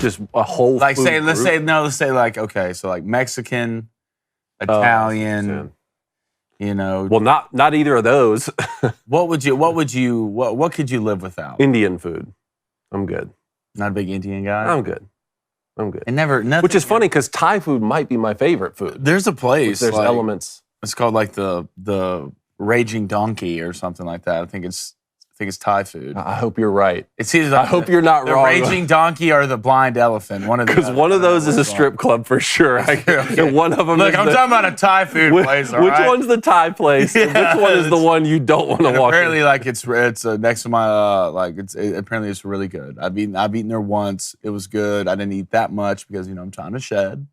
just a whole like food say group? let's say like okay, so like Mexican, Italian, you know. Well, not either of those. What could you live without? Indian food. I'm good. Not a big Indian guy. I'm good. Nothing. Which is funny because Thai food might be my favorite food. There's a place. There's like, elements. It's called like the Raging Donkey or something like that. I think it's Thai food. I hope you're right. It's either I hope you're not the wrong. Raging Donkey or the Blind Elephant. Because one of those is a strip club for sure. Okay. One of them. Look, I'm talking about a Thai food place. All which right? one's the Thai place? Yeah, which one is the one you don't want to walk? Apparently, like it's next to my apparently it's really good. I've eaten there once. It was good. I didn't eat that much because I'm trying to shed.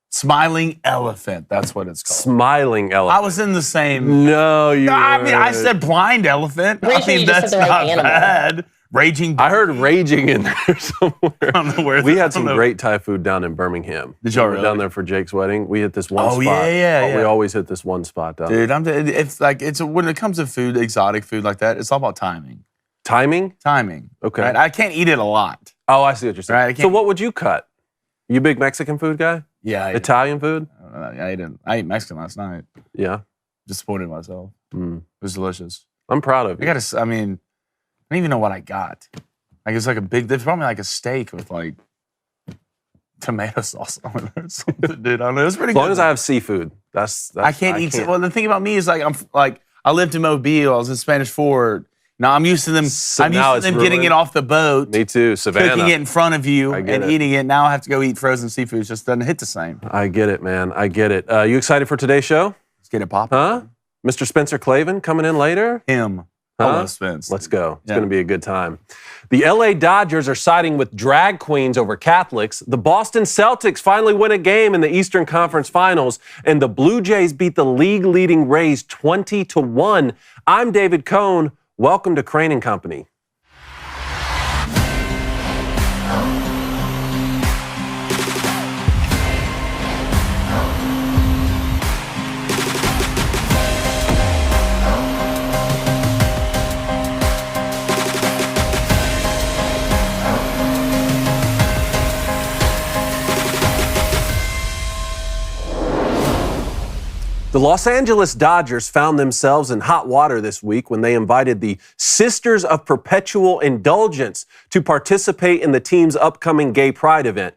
Smiling Elephant. That's what it's called. Smiling Elephant. I was in the same. No, you. I said Blind Elephant. That's not bad. Raging. I heard raging in there somewhere. I don't know where. We had some great Thai food down in Birmingham. Did y'all we were really? down there for Jake's wedding? We hit this one spot. Yeah. We always hit this one spot down there. Dude, it's when it comes to food, exotic food like that, it's all about timing. Timing? Timing. Okay. Right? I can't eat it a lot. Oh, I see what you're saying. Right, so what would you cut? You a big Mexican food guy? Yeah. Italian food? I ate Mexican last night. Yeah. Disappointed myself. It was delicious. I'm proud of you. I don't even know what I got. Like it's like there's probably like a steak with like tomato sauce on it or something, dude. I don't know. It was pretty good. As long as I have seafood, that's I can't eat. Well, the thing about me is I lived in Mobile. I was in Spanish Fort. Now I'm used to them. I'm used to them getting it off the boat. Me too, Savannah. Cooking it in front of you and it. eating it. Now I have to go eat frozen seafood. It just doesn't hit the same. I get it, man. I get it. You excited for today's show? Let's get it popping. Huh? Mr. Spencer Klavan coming in later? Him. Huh? Hello, Spence. Let's go. It's going to be a good time. The LA Dodgers are siding with drag queens over Catholics. The Boston Celtics finally win a game in the Eastern Conference Finals, and the Blue Jays beat the league-leading Rays 20-1. I'm David Cohn. Welcome to Crane and Company. The Los Angeles Dodgers found themselves in hot water this week when they invited the Sisters of Perpetual Indulgence to participate in the team's upcoming Gay Pride event.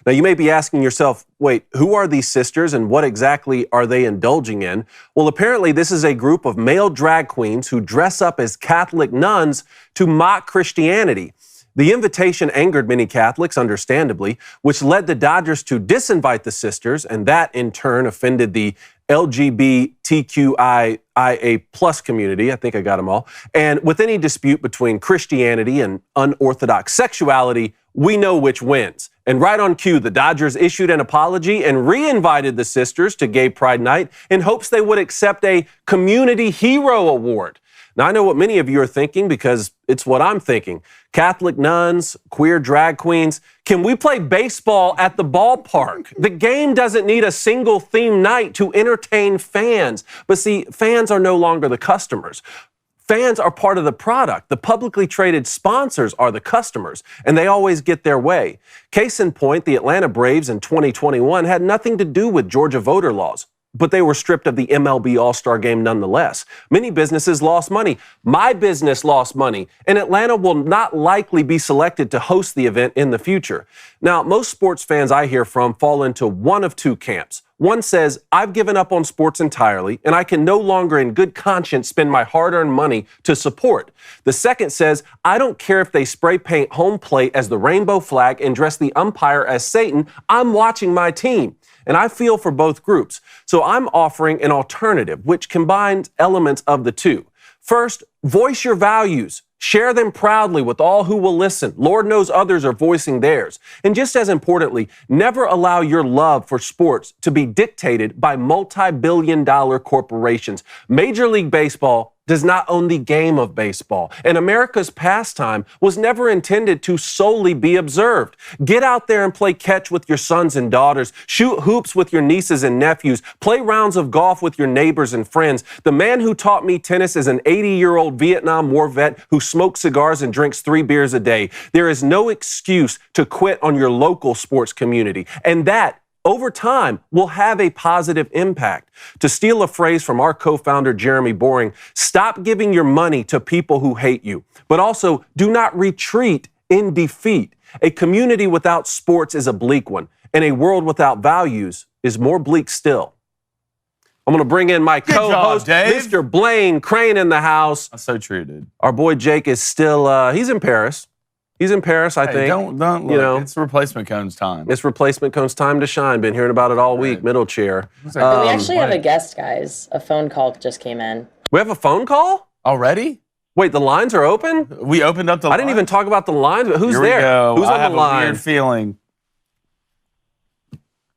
Now, you may be asking yourself, wait, who are these sisters and what exactly are they indulging in? Well, apparently this is a group of male drag queens who dress up as Catholic nuns to mock Christianity. The invitation angered many Catholics, understandably, which led the Dodgers to disinvite the sisters, and that in turn offended the LGBTQIA plus community. I think I got them all. And with any dispute between Christianity and unorthodox sexuality, we know which wins. And right on cue, the Dodgers issued an apology and re-invited the sisters to Gay Pride Night in hopes they would accept a Community Hero Award. Now, I know what many of you are thinking because it's what I'm thinking. Catholic nuns, queer drag queens, can we play baseball at the ballpark? The game doesn't need a single theme night to entertain fans. But see, fans are no longer the customers. Fans are part of the product. The publicly traded sponsors are the customers, and they always get their way. Case in point, the Atlanta Braves in 2021 had nothing to do with Georgia voter laws, but they were stripped of the MLB All-Star Game nonetheless. Many businesses lost money. My business lost money, and Atlanta will not likely be selected to host the event in the future. Now, most sports fans I hear from fall into one of two camps. One says, I've given up on sports entirely, and I can no longer in good conscience spend my hard-earned money to support. The second says, I don't care if they spray paint home plate as the rainbow flag and dress the umpire as Satan, I'm watching my team. And I feel for both groups. So I'm offering an alternative which combines elements of the two. First, voice your values. Share them proudly with all who will listen. Lord knows others are voicing theirs. And just as importantly, never allow your love for sports to be dictated by multi-billion-dollar corporations. Major League Baseball does not own the game of baseball. And America's pastime was never intended to solely be observed. Get out there and play catch with your sons and daughters. Shoot hoops with your nieces and nephews. Play rounds of golf with your neighbors and friends. The man who taught me tennis is an 80-year-old Vietnam War vet who smokes cigars and drinks 3 beers a day. There is no excuse to quit on your local sports community. And that, over time, will have a positive impact. To steal a phrase from our co-founder, Jeremy Boring, stop giving your money to people who hate you, but also do not retreat in defeat. A community without sports is a bleak one, and a world without values is more bleak still. I'm going to bring in my co-host, Mr. Blaine Crane, in the house. That's so true, dude. Our boy Jake is still, he's in Paris. He's in Paris, I think. Don't look. You know, it's replacement cone's time. It's replacement cone's time to shine. Been hearing about it all week. Middle chair. We actually have a guest, guys. A phone call just came in. We have a phone call? Already? Wait, the lines are open? We opened up the lines? I didn't even talk about the lines, but who's Here there? We go. Who's I on the line? I have a weird feeling.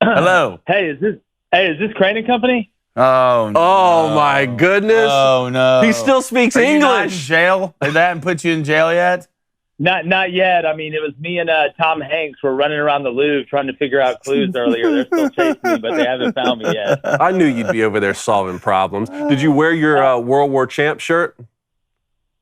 Hello. Hey, is this Crane & Company? Oh, no. Oh, my goodness. Oh, no. He still speaks Are English. You not in jail? They haven't put you in jail yet? Not yet. I mean, it was me and Tom Hanks were running around the Louvre trying to figure out clues earlier. They're still chasing me, but they haven't found me yet. I knew you'd be over there solving problems. Did you wear your World War Champ shirt?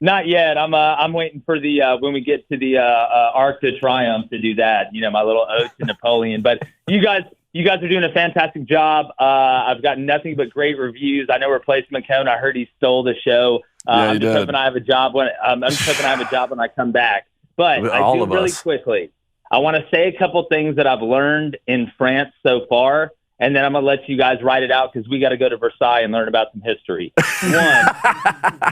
Not yet. I'm waiting for the when we get to the Arc de Triomphe to do that. You know, my little ode to Napoleon. But you guys are doing a fantastic job. I've gotten nothing but great reviews. I know Replacement Cone. I heard he stole the show. I'm just hoping I have a job when I come back. But I do really quickly. I want to say a couple things that I've learned in France so far, and then I'm going to let you guys write it out because we got to go to Versailles and learn about some history.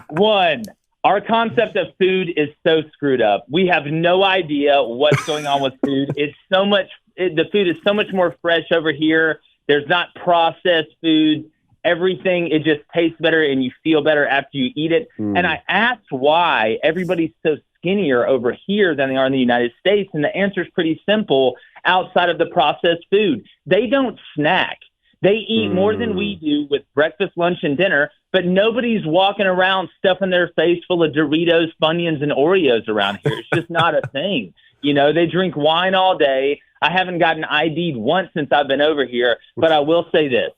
One, our concept of food is so screwed up. We have no idea what's going on with food. The food is so much more fresh over here. There's not processed food. Everything, it just tastes better and you feel better after you eat it. And I asked why everybody's so skinnier over here than they are in the United States. And the answer is pretty simple. Outside of the processed food, they don't snack. They eat more than we do with breakfast, lunch, and dinner, but nobody's walking around stuffing their face full of Doritos, Funyuns, and Oreos around here. It's just not a thing. You know, they drink wine all day. I haven't gotten ID'd once since I've been over here, but I will say this.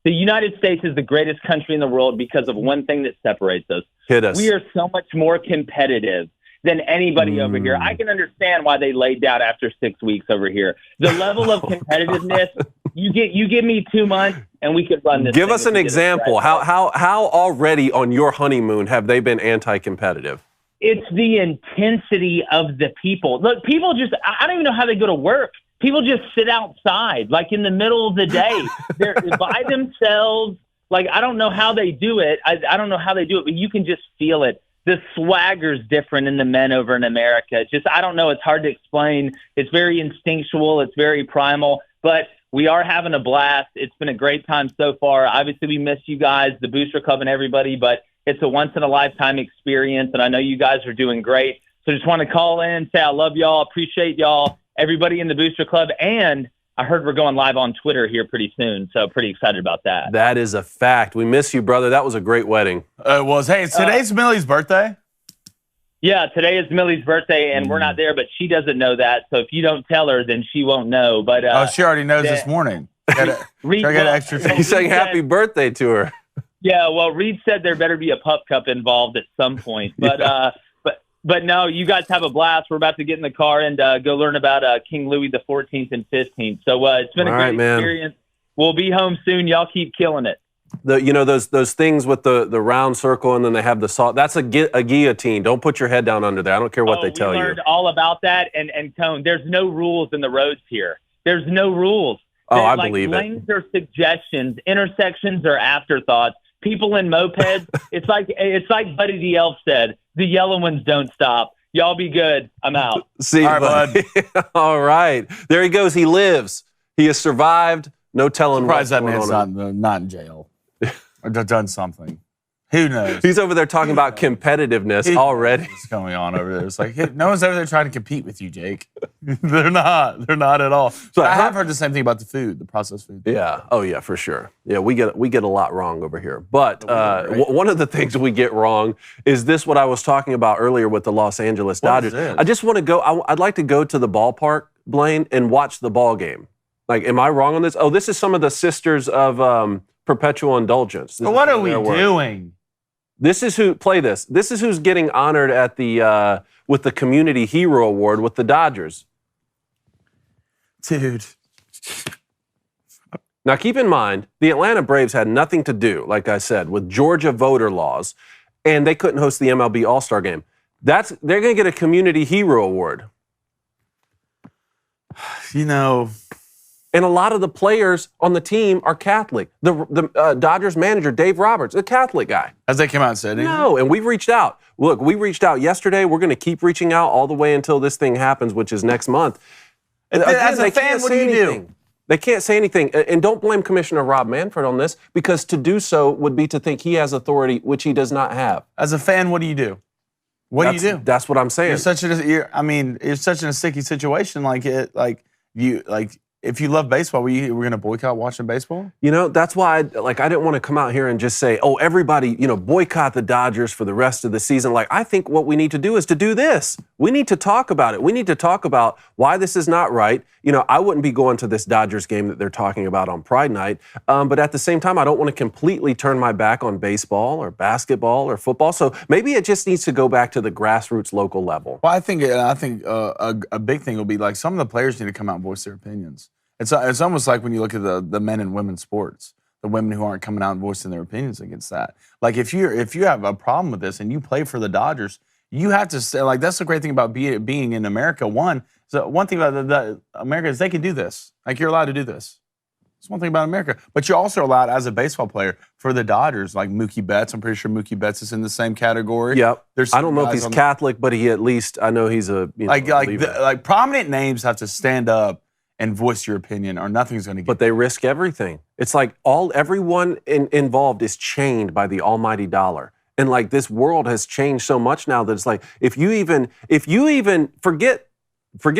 The United States is the greatest country in the world because of one thing that separates us. Hit us. We are so much more competitive than anybody over here. I can understand why they laid down after 6 weeks over here. The level of competitiveness, you give me 2 months and we could run this. Give us an example. How already on your honeymoon have they been anti-competitive? It's the intensity of the people. Look, people just, I don't even know how they go to work. People just sit outside, like in the middle of the day. They're by themselves. Like, I don't know how they do it. I don't know how they do it, but you can just feel it. The swagger's different in the men over in America. Just, I don't know. It's hard to explain. It's very instinctual. It's very primal, but we are having a blast. It's been a great time so far. Obviously, we miss you guys, the Booster Club and everybody, but it's a once-in-a-lifetime experience, and I know you guys are doing great. So just want to call in, say I love y'all, appreciate y'all, everybody in the Booster Club, and I heard we're going live on Twitter here pretty soon, so pretty excited about that. That is a fact. We miss you, brother. That was a great wedding. It was. Hey, today's Millie's birthday? Yeah, today is Millie's birthday, and we're not there, but she doesn't know that. So if you don't tell her, then she won't know. But she already knows this morning. Reed, I got extra. He's saying happy birthday to her. Yeah, well, Reed said there better be a pup cup involved at some point. But but no, you guys have a blast. We're about to get in the car and go learn about King Louis the 14th and 15th. So it's been a great experience. We'll be home soon. Y'all keep killing it. Those things with the round circle and then they have the salt. That's a guillotine. Don't put your head down under there. I don't care what they tell you. We learned all about that. And Cone, there's no rules in the roads here. There's no rules. Oh, I believe it. Lanes are suggestions. Intersections are afterthoughts. People in mopeds, it's like Buddy the Elf said, the yellow ones don't stop. Y'all be good. I'm out. See you, all right, bud. All right. There he goes. He lives. He has survived. No telling Surprised what's that going man's on. not in jail. Or done something. Who knows? He's over there talking about competitiveness already. What's going on over there? It's like, hey, no one's over there trying to compete with you, Jake. They're not. They're not at all. So I have heard the same thing about the food, the processed food. Yeah. Oh, yeah, for sure. Yeah, we get a lot wrong over here. But one of the things we get wrong is this, what I was talking about earlier with the Los Angeles Dodgers. I just want to go. I'd like to go to the ballpark, Blaine, and watch the ball game. Like, am I wrong on this? Oh, this is some of the Sisters of Perpetual Indulgence. So what are we doing? This is who play this. This is who's getting honored at the with the Community Hero Award with the Dodgers. Dude. Now keep in mind, the Atlanta Braves had nothing to do, like I said, with Georgia voter laws, and they couldn't host the MLB All-Star Game. They're going to get a Community Hero Award. You know. And a lot of the players on the team are Catholic. The Dodgers manager, Dave Roberts, a Catholic guy. Has they come out and said anything? No, and we've reached out. Look, we reached out yesterday. We're going to keep reaching out all the way until this thing happens, which is next month. As a fan, what do you do? They can't say anything. And don't blame Commissioner Rob Manfred on this, because to do so would be to think he has authority, which he does not have. As a fan, what do you do? What do you do? That's what I'm saying. You're such in a sticky situation. If you love baseball, we're going to boycott watching baseball? You know, that's why I didn't want to come out here and just say, oh, everybody, boycott the Dodgers for the rest of the season. Like, I think what we need to do is to do this. We need to talk about it. We need to talk about why this is not right. I wouldn't be going to this Dodgers game that they're talking about on Pride Night. But at the same time, I don't want to completely turn my back on baseball or basketball or football. So maybe it just needs to go back to the grassroots local level. Well, I think a big thing will be like some of the players need to come out and voice their opinions. It's almost like when you look at the men and women's sports, the women who aren't coming out and voicing their opinions against that. Like if you have a problem with this and you play for the Dodgers, you have to say, like, that's the great thing about being in America. One thing about America is they can do this. Like, you're allowed to do this. It's one thing about America. But you're also allowed, as a baseball player, for the Dodgers, like Mookie Betts. I'm pretty sure Mookie Betts is in the same category. Yep. I don't know if he's Catholic, but I know he's a like prominent names have to stand up and voice your opinion, or nothing's going to get. But they risk everything. It's like everyone involved is chained by the almighty dollar. And like, this world has changed so much now that it's like, if you even forget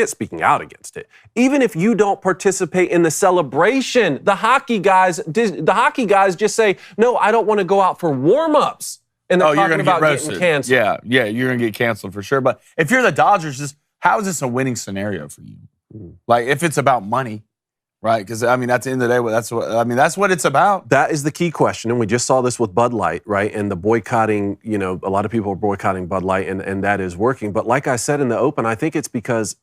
speaking out against it, even if you don't participate in the celebration, the hockey guys just say, no, I don't want to go out for warm-ups. And they're talking about getting canceled. Yeah, you're going to get canceled for sure. But if you're the Dodgers, how is this a winning scenario for you? Like, if it's about money, right? Because at the end of the day, that's what it's about. That is the key question, and we just saw this with Bud Light, right? And the boycotting, a lot of people are boycotting Bud Light, and that is working. But like I said in the open, I think it's because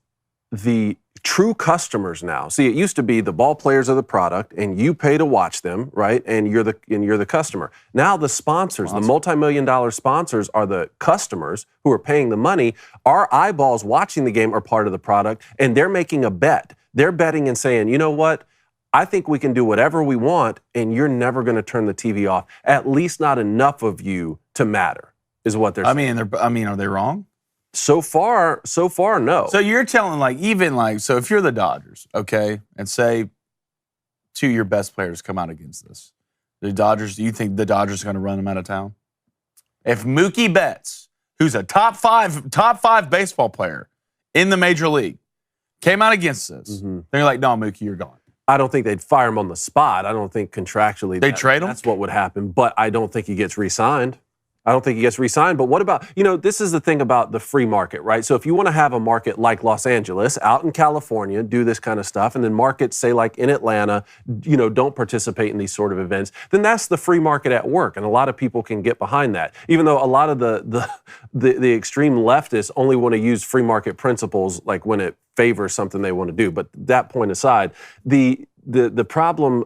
the true customers now. See, it used to be the ball players are the product, and you pay to watch them, right? And you're the customer. Now the sponsors, the multi-million-dollar sponsors, are the customers who are paying the money. Our eyeballs watching the game are part of the product, and they're making a bet. They're betting and saying, you know what? I think we can do whatever we want, and you're never going to turn the TV off. At least not enough of you to matter, is what they're saying. Are they wrong? So far, no. So you're telling, so if you're the Dodgers, okay, and say two of your best players come out against this, the Dodgers, do you think the Dodgers are going to run them out of town? If Mookie Betts, who's a top five baseball player in the major league, came out against this, then you're like, no, Mookie, you're gone. I don't think they'd fire him on the spot. I don't think contractually they trade him. That's what would happen. But I don't think he gets re-signed. But what about, this is the thing about the free market, right? So if you want to have a market like Los Angeles, out in California, do this kind of stuff, and then markets, say like in Atlanta, don't participate in these sort of events, then that's the free market at work. And a lot of people can get behind that. Even though a lot of the extreme leftists only want to use free market principles like when it favors something they want to do. But that point aside, the problem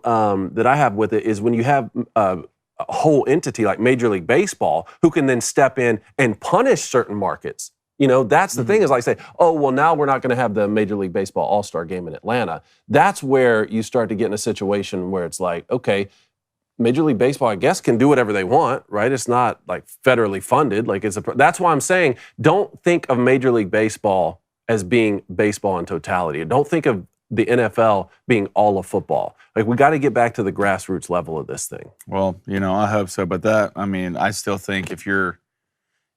that I have with it is when you have a whole entity like Major League Baseball who can then step in and punish certain markets. That's the thing, is like say, oh, well, now we're not going to have the Major League Baseball All-Star Game in Atlanta. That's where you start to get in a situation where it's like, okay, Major League Baseball, I guess, can do whatever they want, right? It's not like federally funded. That's why I'm saying, don't think of Major League Baseball as being baseball in totality. Don't think of the NFL being all of football. Like, we got to get back to the grassroots level of this thing. Well, I hope so. But I still think if you're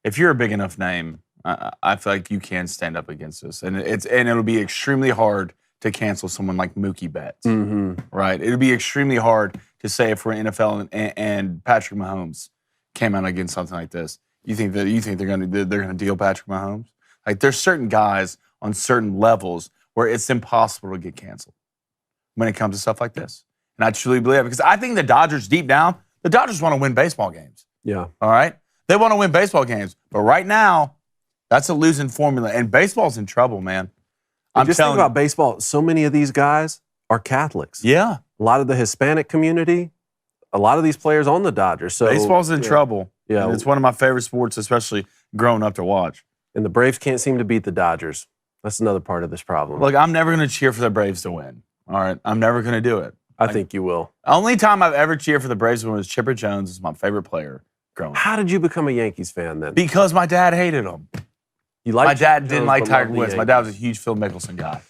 a big enough name, I feel like you can stand up against this, and it'll be extremely hard to cancel someone like Mookie Betts, right? It'll be extremely hard to say if we're NFL and Patrick Mahomes came out against something like this. You think they're gonna deal Patrick Mahomes? Like, there's certain guys on certain levels where it's impossible to get canceled when it comes to stuff like this. And I truly believe it, because I think the Dodgers, deep down, the Dodgers want to win baseball games. Yeah. All right? They want to win baseball games. But right now, that's a losing formula. And baseball's in trouble, man. Just think about baseball. So many of these guys are Catholics. Yeah. A lot of the Hispanic community, a lot of these players on the Dodgers. So baseball's in trouble. Yeah. And it's one of my favorite sports, especially growing up to watch. And the Braves can't seem to beat the Dodgers. That's another part of this problem. Look, I'm never going to cheer for the Braves to win. All right? I'm never going to do it. I think you will. Only time I've ever cheered for the Braves to win was Chipper Jones is my favorite player growing up. How did you become a Yankees fan then? Because my dad hated him. My dad didn't like Tiger Woods. My dad was a huge Phil Mickelson guy.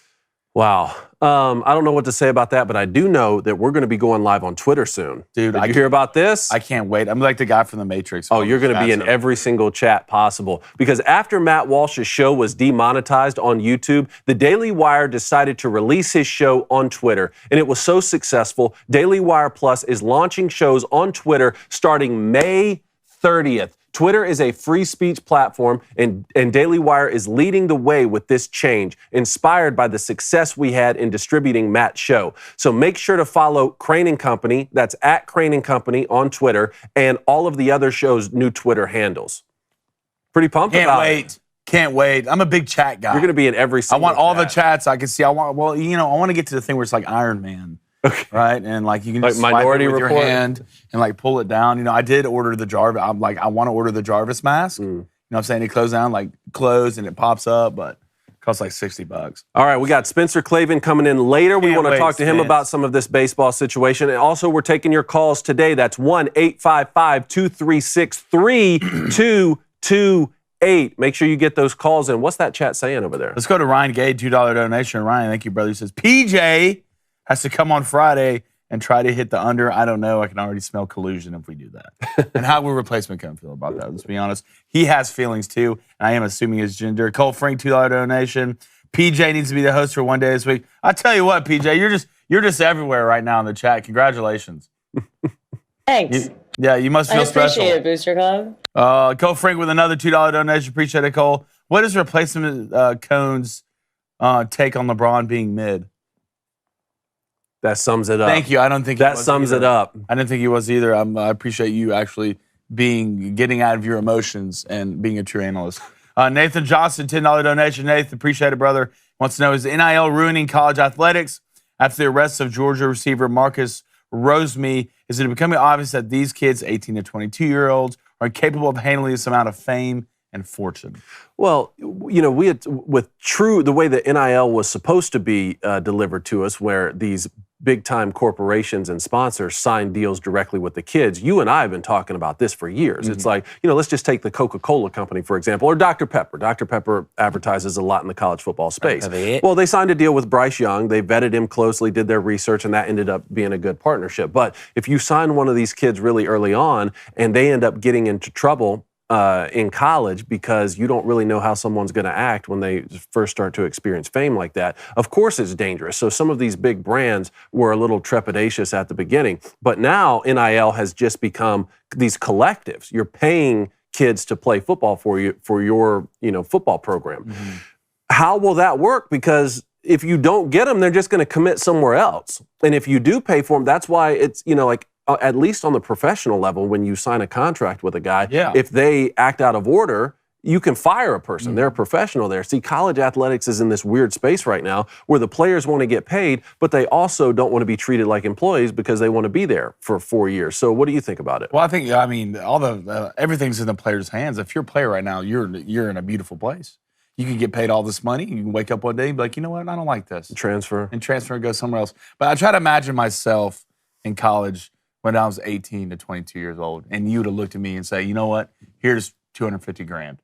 Wow. I don't know what to say about that, but I do know that we're going to be going live on Twitter soon. Dude, Did you hear about this? I can't wait. I'm like the guy from The Matrix. Oh, you're going to be in every single chat possible. Because after Matt Walsh's show was demonetized on YouTube, the Daily Wire decided to release his show on Twitter. And it was so successful, Daily Wire Plus is launching shows on Twitter starting May 30th. Twitter is a free speech platform, and Daily Wire is leading the way with this change, inspired by the success we had in distributing Matt's show. So make sure to follow Crane & Company, that's at Crane & Company on Twitter, and all of the other shows' new Twitter handles. Pretty pumped about it. Can't wait. I'm a big chat guy. You're going to be in every single I want all chat. the chats I can see. I want to get to the thing where it's like Iron Man. Okay. Right? And like you can just swipe it with your hand and like pull it down. I did order the Jarvis. I want to order the Jarvis mask. You know what I'm saying? It closes down, close and it pops up, but it costs like $60. All right, we got Spencer Klavan coming in later. We want to talk to him about some of this baseball situation. And also, we're taking your calls today. That's 1-855-236-3228. Make sure you get those calls in. What's that chat saying over there? Let's go to Ryan Gay, $2 donation. Ryan, thank you, brother. He says, PJ has to come on Friday and try to hit the under. I don't know. I can already smell collusion if we do that. And how will replacement come feel about that? Let's be honest. He has feelings too, and I am assuming his gender. Cole Frank, $2 donation. PJ needs to be the host for one day this week. I tell you what, PJ, you're just everywhere right now in the chat. Congratulations. Thanks. You must feel special. I appreciate it, Booster Club. Cole Frank with another $2 donation. Appreciate it, Cole. What is replacement Cone's take on LeBron being mid? That sums it up. Thank you. I don't think that sums it up. I didn't think he was either. I appreciate you actually getting out of your emotions and being a true analyst. Nathan Johnson, $10 donation. Nathan, appreciate it, brother. Wants to know, is NIL ruining college athletics? After the arrest of Georgia receiver Marcus Roseme, is it becoming obvious that these kids, 18 to 22-year-olds, are capable of handling this amount of fame and fortune? Well, we had, the way that NIL was supposed to be delivered to us, where these big-time corporations and sponsors sign deals directly with the kids. You and I have been talking about this for years. It's like, let's just take the Coca-Cola company, for example, or Dr. Pepper. Dr. Pepper advertises a lot in the college football space. Well, they signed a deal with Bryce Young. They vetted him closely, did their research, and that ended up being a good partnership. But if you sign one of these kids really early on and they end up getting into trouble in college because you don't really know how someone's going to act when they first start to experience fame like that, of course it's dangerous. So some of these big brands were a little trepidatious at the beginning. But now NIL has just become these collectives. You're paying kids to play football for your football program. How will that work? Because if you don't get them, they're just going to commit somewhere else. And if you do pay for them, that's why it's, at least on the professional level, when you sign a contract with a guy, if they act out of order, you can fire a person. They're a professional there. See, college athletics is in this weird space right now where the players want to get paid, but they also don't want to be treated like employees because they want to be there for 4 years. So what do you think about it? Well, I think, all the everything's in the player's hands. If you're a player right now, you're in a beautiful place. You can get paid all this money. You can wake up one day and be like, you know what? I don't like this. Transfer. And go somewhere else. But I try to imagine myself in college when I was 18 to 22 years old, and you would have looked at me and say, you know what? Here's $250,000.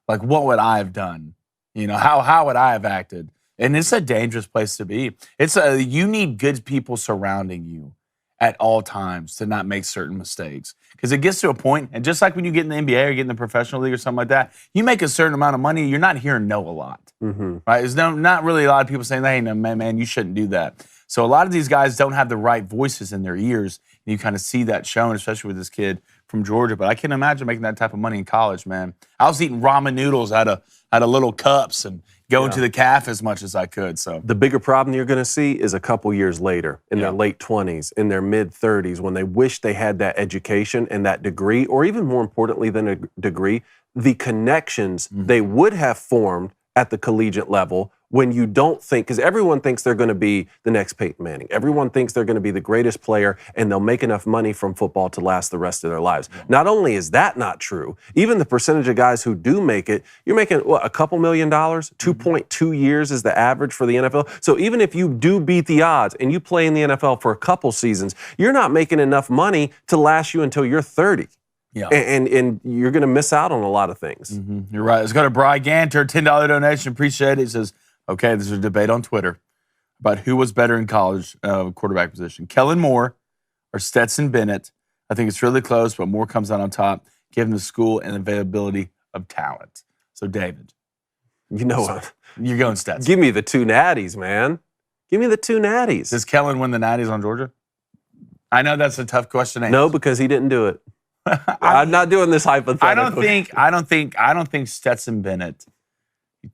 Like, what would I have done? How would I have acted And it's a dangerous place to be. You need good people surrounding you at all times to not make certain mistakes. Because it gets to a point, and just like when you get in the NBA or get in the professional league or something like that, you make a certain amount of money, you're not hearing no a lot. Right? There's not really a lot of people saying, hey, no, man, you shouldn't do that. So a lot of these guys don't have the right voices in their ears, and you kind of see that shown, especially with this kid from Georgia. But I can't imagine making that type of money in college, man. I was eating ramen noodles out of little cups and going to the calf as much as I could. So the bigger problem you're going to see is a couple years later, in their late 20s, in their mid 30s, when they wish they had that education and that degree, or even more importantly than a degree, the connections they would have formed at the collegiate level when you don't think, because everyone thinks they're going to be the next Peyton Manning. Everyone thinks they're going to be the greatest player and they'll make enough money from football to last the rest of their lives. Not only is that not true, even the percentage of guys who do make it, you're making, what, a couple $1 million? 2.2 years is the average for the NFL. So even if you do beat the odds and you play in the NFL for a couple seasons, you're not making enough money to last you until you're 30. Yeah. And you're going to miss out on a lot of things. You're right. Let's go to Bry Ganter, $10 donation. Appreciate it. He says, okay, there's a debate on Twitter about who was better in college quarterback position, Kellen Moore or Stetson Bennett. I think it's really close, but Moore comes out on top, given the school and availability of talent. So, David. You know what? You're going Stetson. Give me the two natties, man. Give me the two natties. Does Kellen win the natties on Georgia? I know that's a tough question to answer. No, because he didn't do it. I'm not doing this hypothetically. I don't think Stetson Bennett,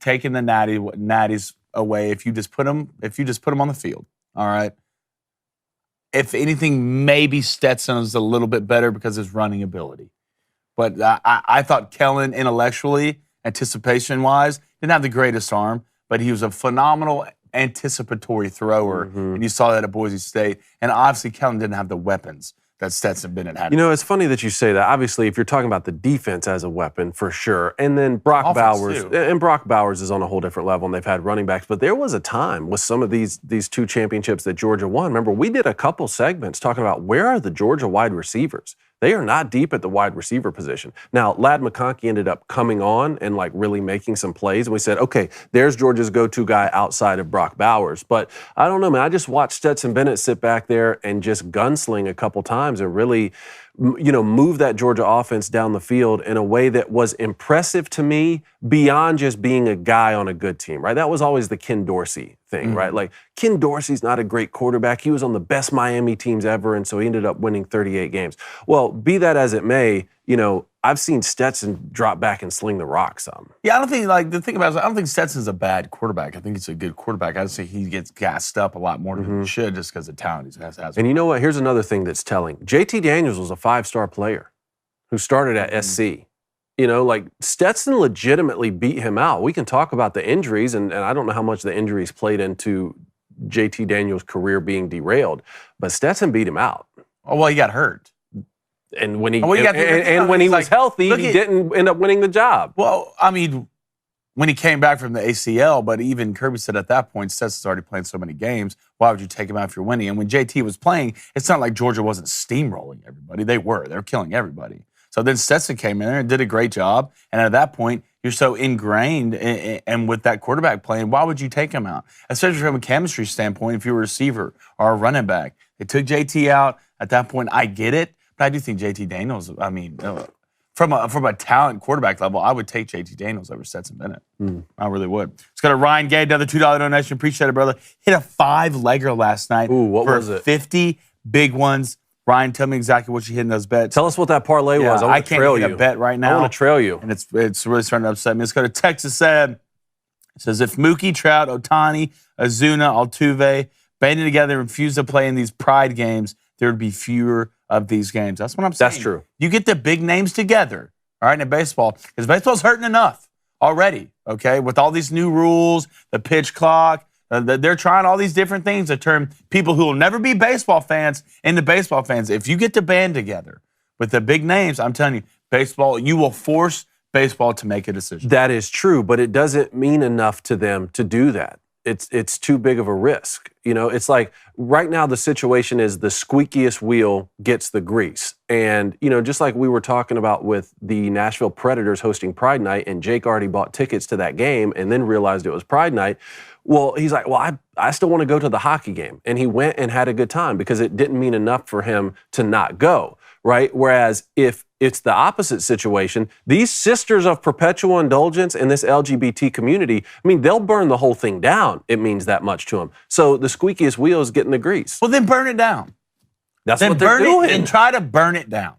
taking the natties away, if you just put them on the field, all right. If anything, maybe Stetson is a little bit better because of his running ability. But I thought Kellen, intellectually, anticipation-wise, didn't have the greatest arm, but he was a phenomenal anticipatory thrower, and you saw that at Boise State. And obviously, Kellen didn't have the weapons that Stetson Bennett had. You know, it's funny that you say that. Obviously, if you're talking about the defense as a weapon, for sure. And then Brock Bowers is on a whole different level, and they've had running backs. But there was a time with some of these two championships that Georgia won. Remember, we did a couple segments talking about where are the Georgia wide receivers. They are not deep at the wide receiver position. Now, Ladd McConkey ended up coming on and like really making some plays. And we said, okay, there's Georgia's go-to guy outside of Brock Bowers. But I don't know, man. I just watched Stetson Bennett sit back there and just gunsling a couple times and really, move that Georgia offense down the field in a way that was impressive to me beyond just being a guy on a good team, right? That was always the Ken Dorsey thing, right? Like, Ken Dorsey's not a great quarterback. He was on the best Miami teams ever, and so he ended up winning 38 games. Well, be that as it may, I've seen Stetson drop back and sling the rock some. Yeah, I don't think, the thing about it is, I don't think Stetson's a bad quarterback. I think he's a good quarterback. I just think he gets gassed up a lot more than he should just because of the talent he has. And you know what? Here's another thing that's telling. JT Daniels was a 5-star player who started at SC. Stetson legitimately beat him out. We can talk about the injuries, and I don't know how much the injuries played into JT Daniels' career being derailed, but Stetson beat him out. Oh, well, he got hurt. And when he was healthy, he didn't end up winning the job. Well, I mean, when he came back from the ACL, but even Kirby said at that point, Stetson's already playing so many games, why would you take him out if you're winning? And when JT was playing, it's not like Georgia wasn't steamrolling everybody. They were killing everybody. So then Stetson came in there and did a great job. And at that point, you're so ingrained and with that quarterback playing, why would you take him out? Especially from a chemistry standpoint, if you're a receiver or a running back. They took JT out. At that point, I get it. But I do think JT Daniels, from a talent quarterback level, I would take JT Daniels over Stetson Bennett. I really would. Let's go to Ryan Gay, another $2 donation. Appreciate it, brother. Hit a 5-legger last night. Ooh, what was it? 50 big ones. Ryan, tell me exactly what you hit in those bets. Tell us what that parlay was. I can't hit a bet right now. I want to trail you. And it's really starting to upset me. Let's go to Texas Ed. It says, if Mookie, Trout, Ohtani, Azuna, Altuve banded together and refused to play in these pride games, there would be fewer of these games. That's what I'm saying. That's true. You get the big names together, all right, in baseball, because baseball's hurting enough already, okay, with all these new rules, the pitch clock. They're trying all these different things to turn people who will never be baseball fans into baseball fans. If you get the band together with the big names, I'm telling you, baseball, you will force baseball to make a decision. That is true, but it doesn't mean enough to them to do that. It's too big of a risk. It's like right now the situation is the squeakiest wheel gets the grease. And, just like we were talking about with the Nashville Predators hosting Pride Night, and Jake already bought tickets to that game and then realized it was Pride Night, Well, he's like, well, I still want to go to the hockey game. And he went and had a good time because it didn't mean enough for him to not go, right? Whereas if it's the opposite situation, these sisters of perpetual indulgence in this LGBT community, I mean, they'll burn the whole thing down. It means that much to them. So the squeakiest wheel is getting the grease. Well, then burn it down. That's then what they're burn doing. it and try to burn it down.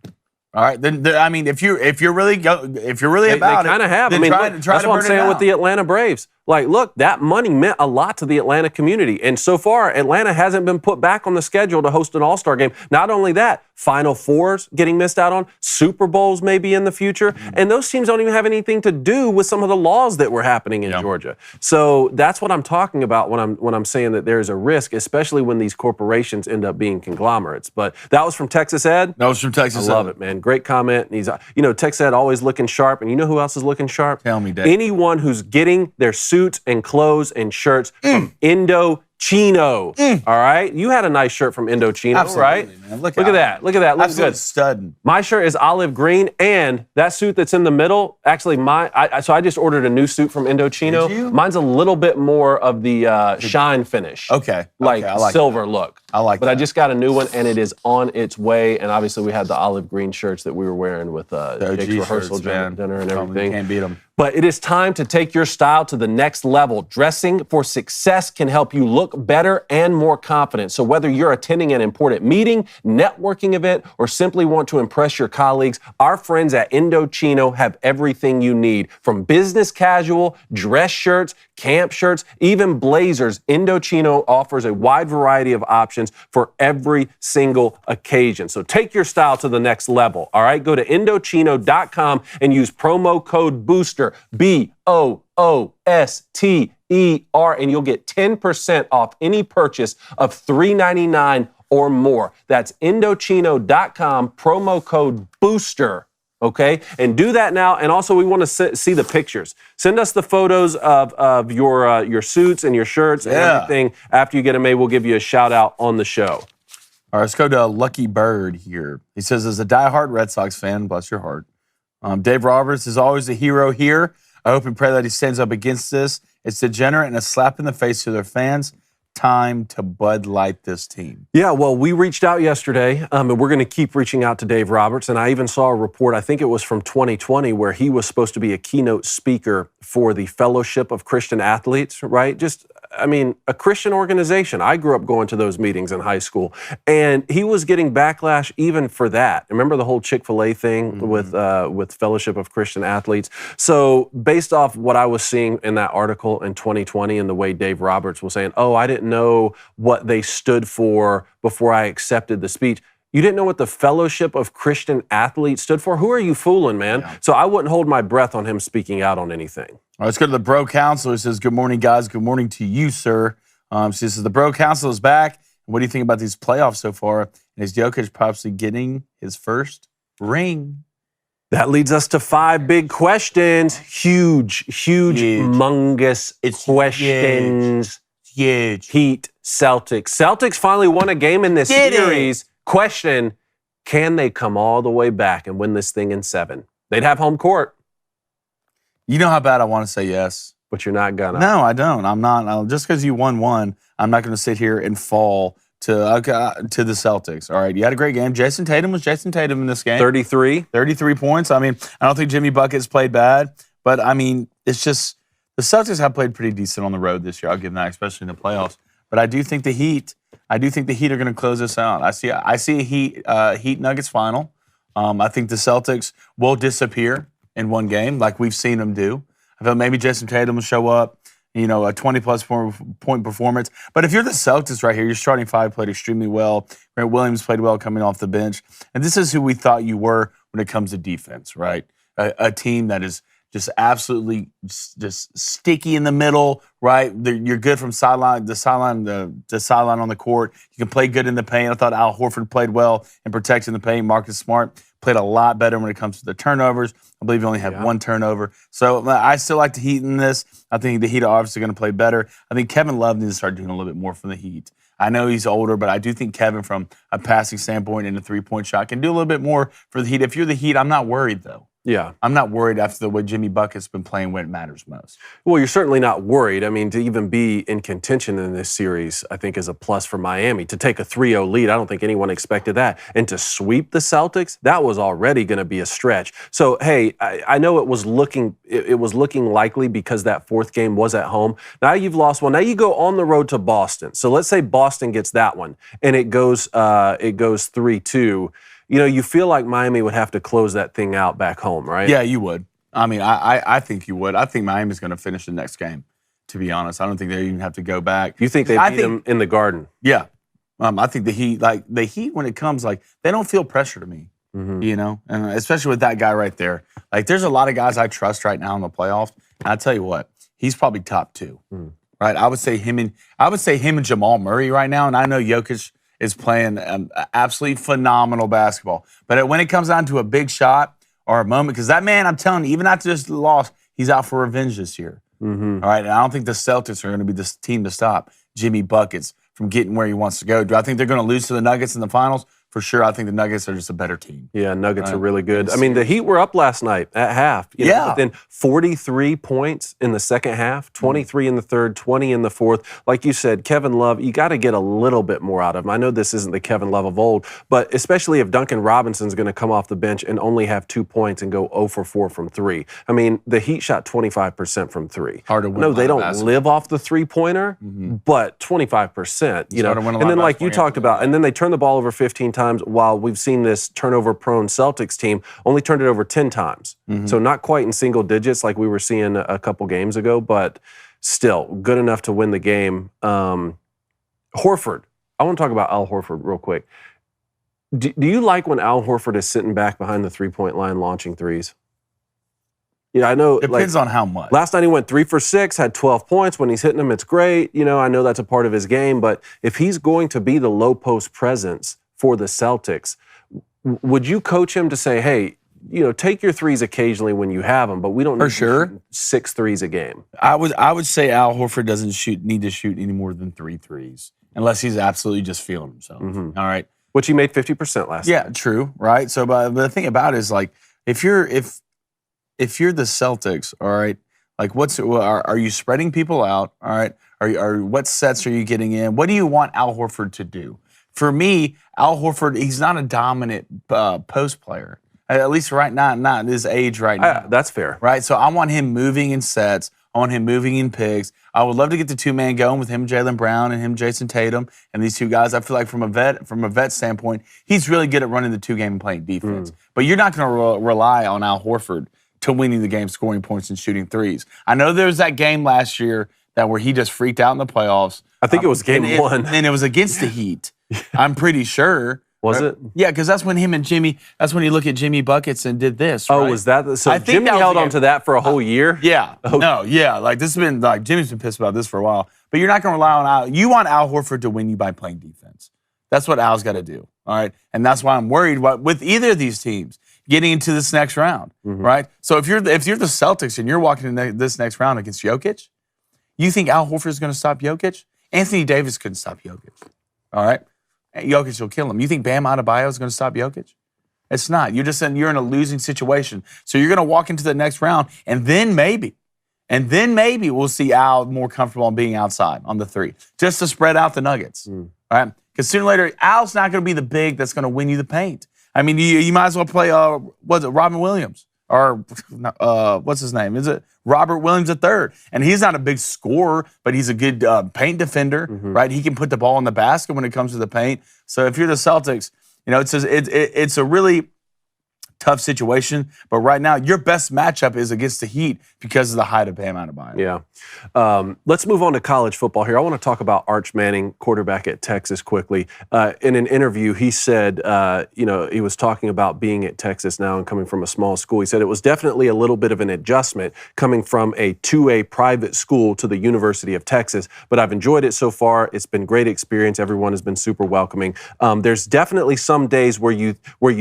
All right. Then I mean, if you're really about it, They kind of have. then I mean, try look, to that's what I'm burn it saying with down. the Atlanta Braves. Like, look, that money meant a lot to the Atlanta community. And so far, Atlanta hasn't been put back on the schedule to host an All-Star game. Not only that, Final Fours getting missed out on, Super Bowls maybe in the future. And those teams don't even have anything to do with some of the laws that were happening in Georgia. So that's what I'm talking about when I'm saying that there's a risk, especially when these corporations end up being conglomerates. But that was from Texas Ed. That was from Texas I love it, man. Great comment. And he's, Texas Ed always looking sharp. And you know who else is looking sharp? Tell me, Dave. Anyone who's getting their suits and clothes and shirts from Indochino. All right? You had a nice shirt from Indochino, Absolutely, right? man. Look at that. Look at that. Looks Absolute good. stud. My shirt is olive green, and that suit that's in the middle, actually, so I just ordered a new suit from Indochino. Did you? Mine's a little bit more of the shine finish. Okay. Like I like silver look. I like But that. I just got a new one, and it is on its way. And obviously, we had the olive green shirts that we were wearing with Jake's OG rehearsal shirts, man. dinner and You everything. can't beat them. But it is time to take your style to the next level. Dressing for success can help you look better and more confident. So whether you're attending an important meeting, networking event, or simply want to impress your colleagues, our friends at Indochino have everything you need. From business casual, dress shirts, camp shirts, even blazers, Indochino offers a wide variety of options for every single occasion. So take your style to the next level, all right? Go to Indochino.com and use promo code BOOSTER, BOOSTER, and you'll get 10% off any purchase of $3.99 or more. That's Indochino.com, promo code BOOSTER. Okay, and do that now. And also, we want to see the pictures. Send us the photos of your suits and your shirts and everything. After you get them made, we'll give you a shout out on the show. All right, let's go to Lucky Bird here. He says, as a diehard Red Sox fan, bless your heart, Dave Roberts is always a hero here. I hope and pray that he stands up against this. It's degenerate and a slap in the face to their fans. Time to Bud Light this team. Yeah, well, we reached out yesterday, and we're going to keep reaching out to Dave Roberts. And I even saw a report, I think it was from 2020, where he was supposed to be a keynote speaker for the Fellowship of Christian Athletes, right? A Christian organization. I grew up going to those meetings in high school, and he was getting backlash even for that. Remember the whole Chick-fil-A thing with Fellowship of Christian Athletes? So based off what I was seeing in that article in 2020 and the way Dave Roberts was saying, I didn't know what they stood for before I accepted the speech. You didn't know what the Fellowship of Christian Athletes stood for? Who are you fooling, man? Yeah. So I wouldn't hold my breath on him speaking out on anything. All right, let's go to the Bro Council. He says, good morning, guys. Good morning to you, sir. She says, the Bro Council is back. What do you think about these playoffs so far? And is Jokic possibly getting his first ring? That leads us to 5 big questions. Huge, humongous questions. Huge. Heat, Celtics. Celtics finally won a game in this series. Question, can they come all the way back and win this thing in 7? They'd have home court. You know how bad I want to say yes. But you're not gonna. No, I don't. I'm not. Just because you won one, I'm not going to sit here and fall to the Celtics. All right, you had a great game. Jason Tatum was Jason Tatum in this game. 33 points. I mean, I don't think Jimmy Buckets played bad, but I mean, it's just the Celtics have played pretty decent on the road this year. I'll give them that, especially in the playoffs. But I do think the Heat are going to close this out. I see a Heat Nuggets final. I think the Celtics will disappear in one game, like we've seen them do. I feel maybe Jason Tatum will show up, a 20-plus point performance. But if you're the Celtics right here, your starting 5 played extremely well. Grant Williams played well coming off the bench. And this is who we thought you were when it comes to defense, right? A team that is just absolutely just sticky in the middle, right? You're good from sideline to sideline on the court. You can play good in the paint. I thought Al Horford played well in protecting the paint. Marcus Smart played a lot better when it comes to the turnovers. I believe he only had 1 turnover. So I still like the Heat in this. I think the Heat are obviously going to play better. I think Kevin Love needs to start doing a little bit more from the Heat. I know he's older, but I do think Kevin, from a passing standpoint and a 3-point shot, can do a little bit more for the Heat. If you're the Heat, I'm not worried, though. Yeah. I'm not worried after the way Jimmy Bucket's been playing when it matters most. Well, you're certainly not worried. I mean, to even be in contention in this series, I think is a plus for Miami. To take a 3-0 lead, I don't think anyone expected that. And to sweep the Celtics, that was already going to be a stretch. So, hey, I know it was looking likely because that fourth game was at home. Now you've lost one. Now you go on the road to Boston. So let's say Boston gets that one and it goes 3-2. You feel like Miami would have to close that thing out back home, right? Yeah, you would. I mean, I think you would. I think Miami's going to finish the next game, to be honest. I don't think they even have to go back. You think they beat them in the Garden? Yeah. I think the Heat, when it comes, they don't feel pressure to me, and especially with that guy right there. There's a lot of guys I trust right now in the playoffs, and I tell you what, he's probably top 2, right? I would say him and Jamal Murray right now, and I know Jokic is playing absolutely phenomenal basketball. But when it comes down to a big shot or a moment, because that man, I'm telling you, even after this loss, he's out for revenge this year. All right, and I don't think the Celtics are going to be this team to stop Jimmy Buckets from getting where he wants to go. Do I think they're going to lose to the Nuggets in the finals? For sure, I think the Nuggets are just a better team. Yeah, Nuggets are really good. I mean, the Heat were up last night at half. But then 43 points in the second half, 23 in the third, 20 in the fourth. Like you said, Kevin Love, you got to get a little bit more out of him. I know this isn't the Kevin Love of old, but especially if Duncan Robinson's going to come off the bench and only have 2 points and go 0 for 4 from 3. I mean, the Heat shot 25% from 3. Hard to win. No, they don't live off the three-pointer, but 25%. And then like you talked about, and then they turn the ball over 15 times, while we've seen this turnover-prone Celtics team only turned it over 10 times. So not quite in single digits like we were seeing a couple games ago, but still good enough to win the game. Horford. I want to talk about Al Horford real quick. Do you like when Al Horford is sitting back behind the three-point line launching threes? I know. Depends on how much. Last night he went 3 for 6, had 12 points. When he's hitting them, it's great. I know that's a part of his game, but if he's going to be the low post presence for the Celtics, would you coach him to say, hey, take your threes occasionally when you have them, but we don't need to shoot 6 threes a game? I would say Al Horford doesn't need to shoot any more than 3 threes unless he's absolutely just feeling himself. All right. Which he made 50% last night. Yeah, true, right? So, but the thing about it is, if you're the Celtics, all right, are you spreading people out? All right, what sets are you getting in? What do you want Al Horford to do? For me, Al Horford, he's not a dominant post player, at least right now, not at his age right now. That's fair. Right? So I want him moving in sets. I want him moving in picks. I would love to get the 2-man going with him, Jaylen Brown, and him, Jason Tatum, and these 2 guys. I feel like from a vet standpoint, he's really good at running the 2-game and playing defense. But you're not going to rely on Al Horford to winning the game, scoring points and shooting threes. I know there was that game last year where he just freaked out in the playoffs. I think it was game 1. And it was against the Heat. I'm pretty sure. Was it? Yeah, because that's when you look at Jimmy Buckets and did this, right? Oh, was that? So Jimmy held on to that for a whole year? Yeah. Okay. No, yeah. This has been, Jimmy's been pissed about this for a while. But you're not going to rely on Al. You want Al Horford to win you by playing defense. That's what Al's got to do, all right? And that's why I'm worried with either of these teams getting into this next round, right? So if you're the Celtics and you're walking in this next round against Jokic, you think Al Horford is going to stop Jokic? Anthony Davis couldn't stop Jokic, all right? Jokic will kill him. You think Bam Adebayo is going to stop Jokic? It's not. You're in a losing situation. So you're going to walk into the next round, and then maybe we'll see Al more comfortable on being outside on the 3, just to spread out the Nuggets, right? Because sooner or later, Al's not going to be the big that's going to win you the paint. I mean, you might as well play, Robin Williams? Or what's his name? Is it Robert Williams III? And he's not a big scorer, but he's a good paint defender, right? He can put the ball in the basket when it comes to the paint. So if you're the Celtics, it's a really tough situation. But right now, your best matchup is against the Heat because of the height of Bam Adebayo. Yeah. Let's move on to college football here. I want to talk about Arch Manning, quarterback at Texas, quickly. In an interview, he said, he was talking about being at Texas now and coming from a small school. He said it was definitely a little bit of an adjustment coming from a 2A private school to the University of Texas, but I've enjoyed it so far. It's been a great experience. Everyone has been super welcoming. There's definitely some days where you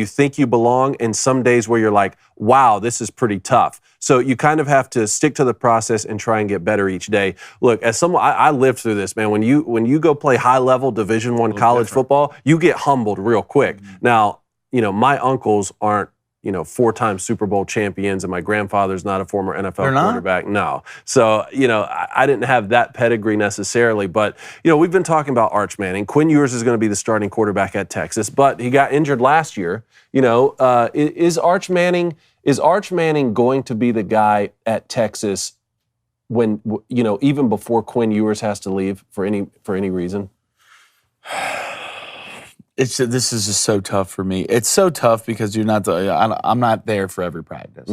think you belong and some days where you're like, wow, this is pretty tough. So you kind of have to stick to the process and try and get better each day. Look, as someone, I lived through this, man. When you go play high-level Division I college football, you get humbled real quick. Now, my uncles aren't, 4-time Super Bowl champions, and my grandfather's not a former NFL They're not? quarterback. No. So, I didn't have that pedigree necessarily. But, we've been talking about Arch Manning. Quinn Ewers is going to be the starting quarterback at Texas, but he got injured last year. Is Arch Manning going to be the guy at Texas when, even before Quinn Ewers has to leave for any reason? This is just so tough for me. It's so tough because I'm not there for every practice,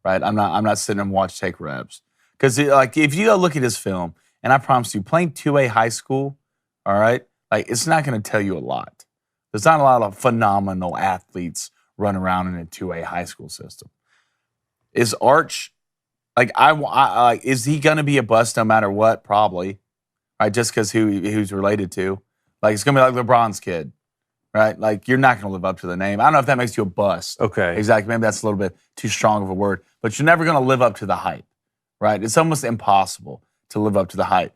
right? I'm not sitting and watch take reps. Because if you go look at his film, and I promise you, playing 2A high school, all right, it's not going to tell you a lot. There's not a lot of phenomenal athletes run around in a 2A high school system. Is Arch is he going to be a bust no matter what? Probably, right? Just because who's related to, it's going to be like LeBron's kid. Right? You're not going to live up to the name. I don't know if that makes you a bust. Okay. Exactly. Maybe that's a little bit too strong of a word. But you're never going to live up to the hype. Right? It's almost impossible to live up to the hype.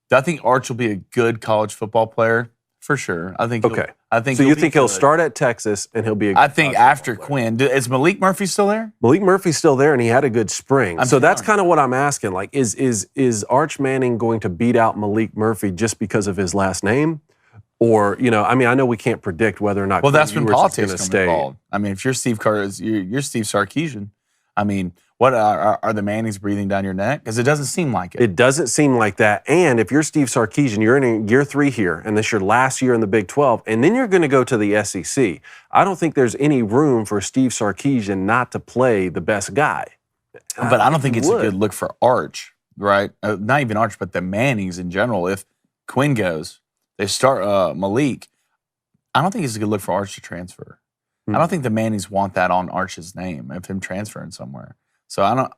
Do I think Arch will be a good college football player? For sure. I think. Okay. So you think he'll start at Texas and he'll be a good I think after Quinn. Is Malik Murphy still there? Malik Murphy's still there, and he had a good spring. So that's kind of what I'm asking. Is Arch Manning going to beat out Malik Murphy just because of his last name? Or, I know we can't predict whether or not. Well, that's when Ewers politics is come stay. involved. If you're Steve you're Steve Sarkisian. What are the Mannings breathing down your neck? Because it doesn't seem like it. It doesn't seem like that. And if you're Steve Sarkisian, you're in year 3 here, and this is your last year in the Big 12, and then you're going to go to the SEC. I don't think there's any room for Steve Sarkisian not to play the best guy. But I don't think it's a good look for Arch, right? Not even Arch, but the Mannings in general. If Quinn goes, they start Malik. I don't think it's a good look for Arch to transfer. I don't think the Mannings want that on Arch's name of him transferring somewhere. So I don't.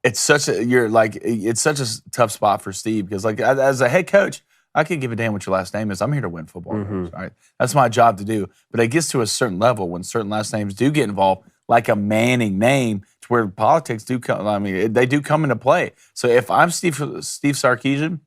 It's such a tough spot for Steve because as a head coach, I could give a damn what your last name is. I'm here to win football games. Right? That's my job to do. But it gets to a certain level when certain last names do get involved, like a Manning name, to where politics do come. They do come into play. So if I'm Steve Sarkisian,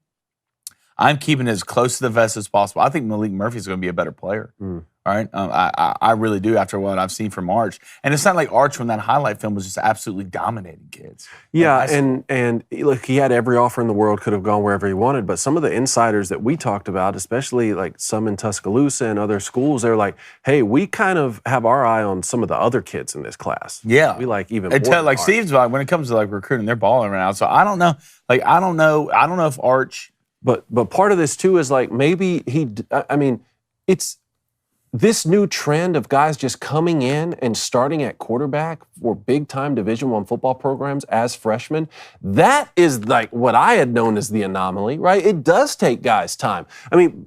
I'm keeping it as close to the vest as possible. I think Malik Murphy is going to be a better player. All right, I really do after what I've seen from Arch, and it's not like Arch when that highlight film was just absolutely dominating kids. Yeah, and look, he had every offer in the world, could have gone wherever he wanted. But some of the insiders that we talked about, especially some in Tuscaloosa and other schools, they're like, "Hey, we kind of have our eye on some of the other kids in this class. Yeah, we even more Steve's when it comes to recruiting, they're balling right now. So I don't know. I don't know if Arch. But part of this too is maybe it's this new trend of guys just coming in and starting at quarterback for big-time Division I football programs as freshmen. That is what I had known as the anomaly, right? It does take guys time.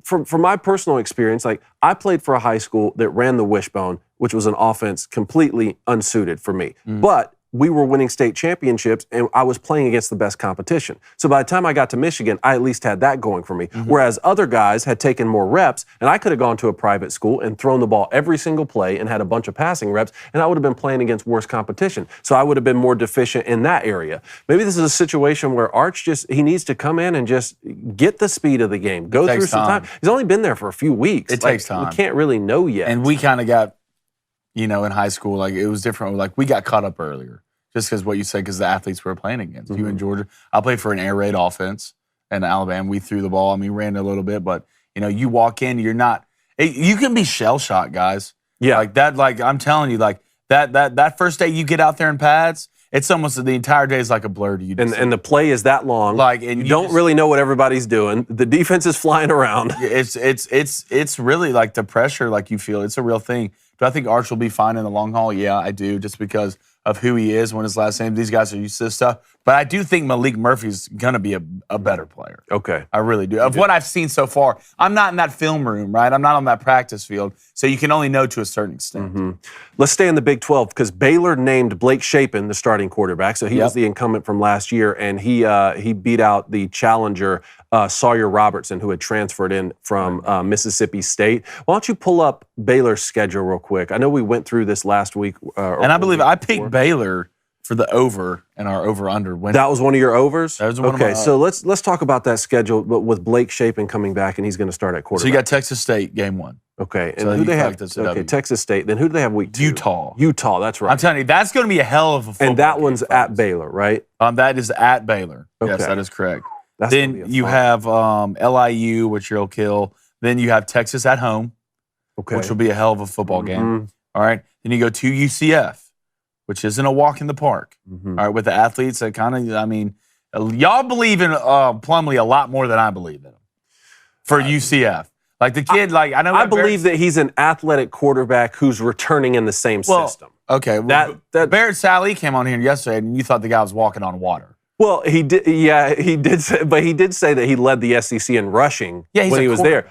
From my personal experience, I played for a high school that ran the wishbone, which was an offense completely unsuited for me. But we were winning state championships, and I was playing against the best competition. So by the time I got to Michigan, I at least had that going for me. Whereas other guys had taken more reps, and I could have gone to a private school and thrown the ball every single play and had a bunch of passing reps, and I would have been playing against worse competition. So I would have been more deficient in that area. Maybe this is a situation where Arch he needs to come in and just get the speed of the game, go through some time. He's only been there for a few weeks. It takes time. We can't really know yet. And we kind of got, in high school, it was different. We got caught up earlier. Just because what you said, because the athletes we were playing against. You in Georgia. I played for an air raid offense in Alabama. We threw the ball. Ran a little bit, but you walk in, you're not. You can be shell shocked, guys. Yeah, I'm telling you, that first day you get out there in pads, it's almost the entire day is like a blur to you. And the play is that long. And you don't really know what everybody's doing. The defense is flying around. It's really the pressure you feel. It's a real thing. Do I think Arch will be fine in the long haul? Yeah, I do. Just because of who he is, when his last name. These guys are used to this stuff. But I do think Malik Murphy's going to be a better player. Okay. I really do. Of what I've seen so far, I'm not in that film room, right? I'm not on that practice field. So you can only know to a certain extent. Let's stay in the Big 12 because Baylor named Blake Shapen the starting quarterback. So he was the incumbent from last year, and he beat out the challenger, Sawyer Robertson, who had transferred in from Mississippi State. Why don't you pull up Baylor's schedule real quick? I know we went through this last week. And I believe I picked Baylor for the over and our over-under win. That was one of your overs? That was one of my so let's talk about that schedule, but with Blake Shapen coming back, and he's going to start at quarterback. So you got Texas State game 1. Okay, and So who you they have? practice it Okay, up. Texas State. Then who do they have week 2? Utah. Utah, that's right. I'm telling you, that's going to be a hell of a football And that game, one's folks. at Baylor, right? That is at Baylor. Yes, Okay. that is correct. That's gonna be Then a you fun- have LIU, which you'll kill. Then you have Texas at home, okay. which will be a hell of a football game. All right. Then you go to UCF, which isn't a walk in the park. All right, with the athletes that kind of, I mean, y'all believe in Plumlee a lot more than I believe in him for UCF. Like the kid, I know. I believe that he's an athletic quarterback who's returning in the same system. Okay, That Barrett Sallee came on here yesterday, and you thought the guy was walking on water. well, he did. Yeah, he did. But he did say that he led the SEC in rushing when he was there.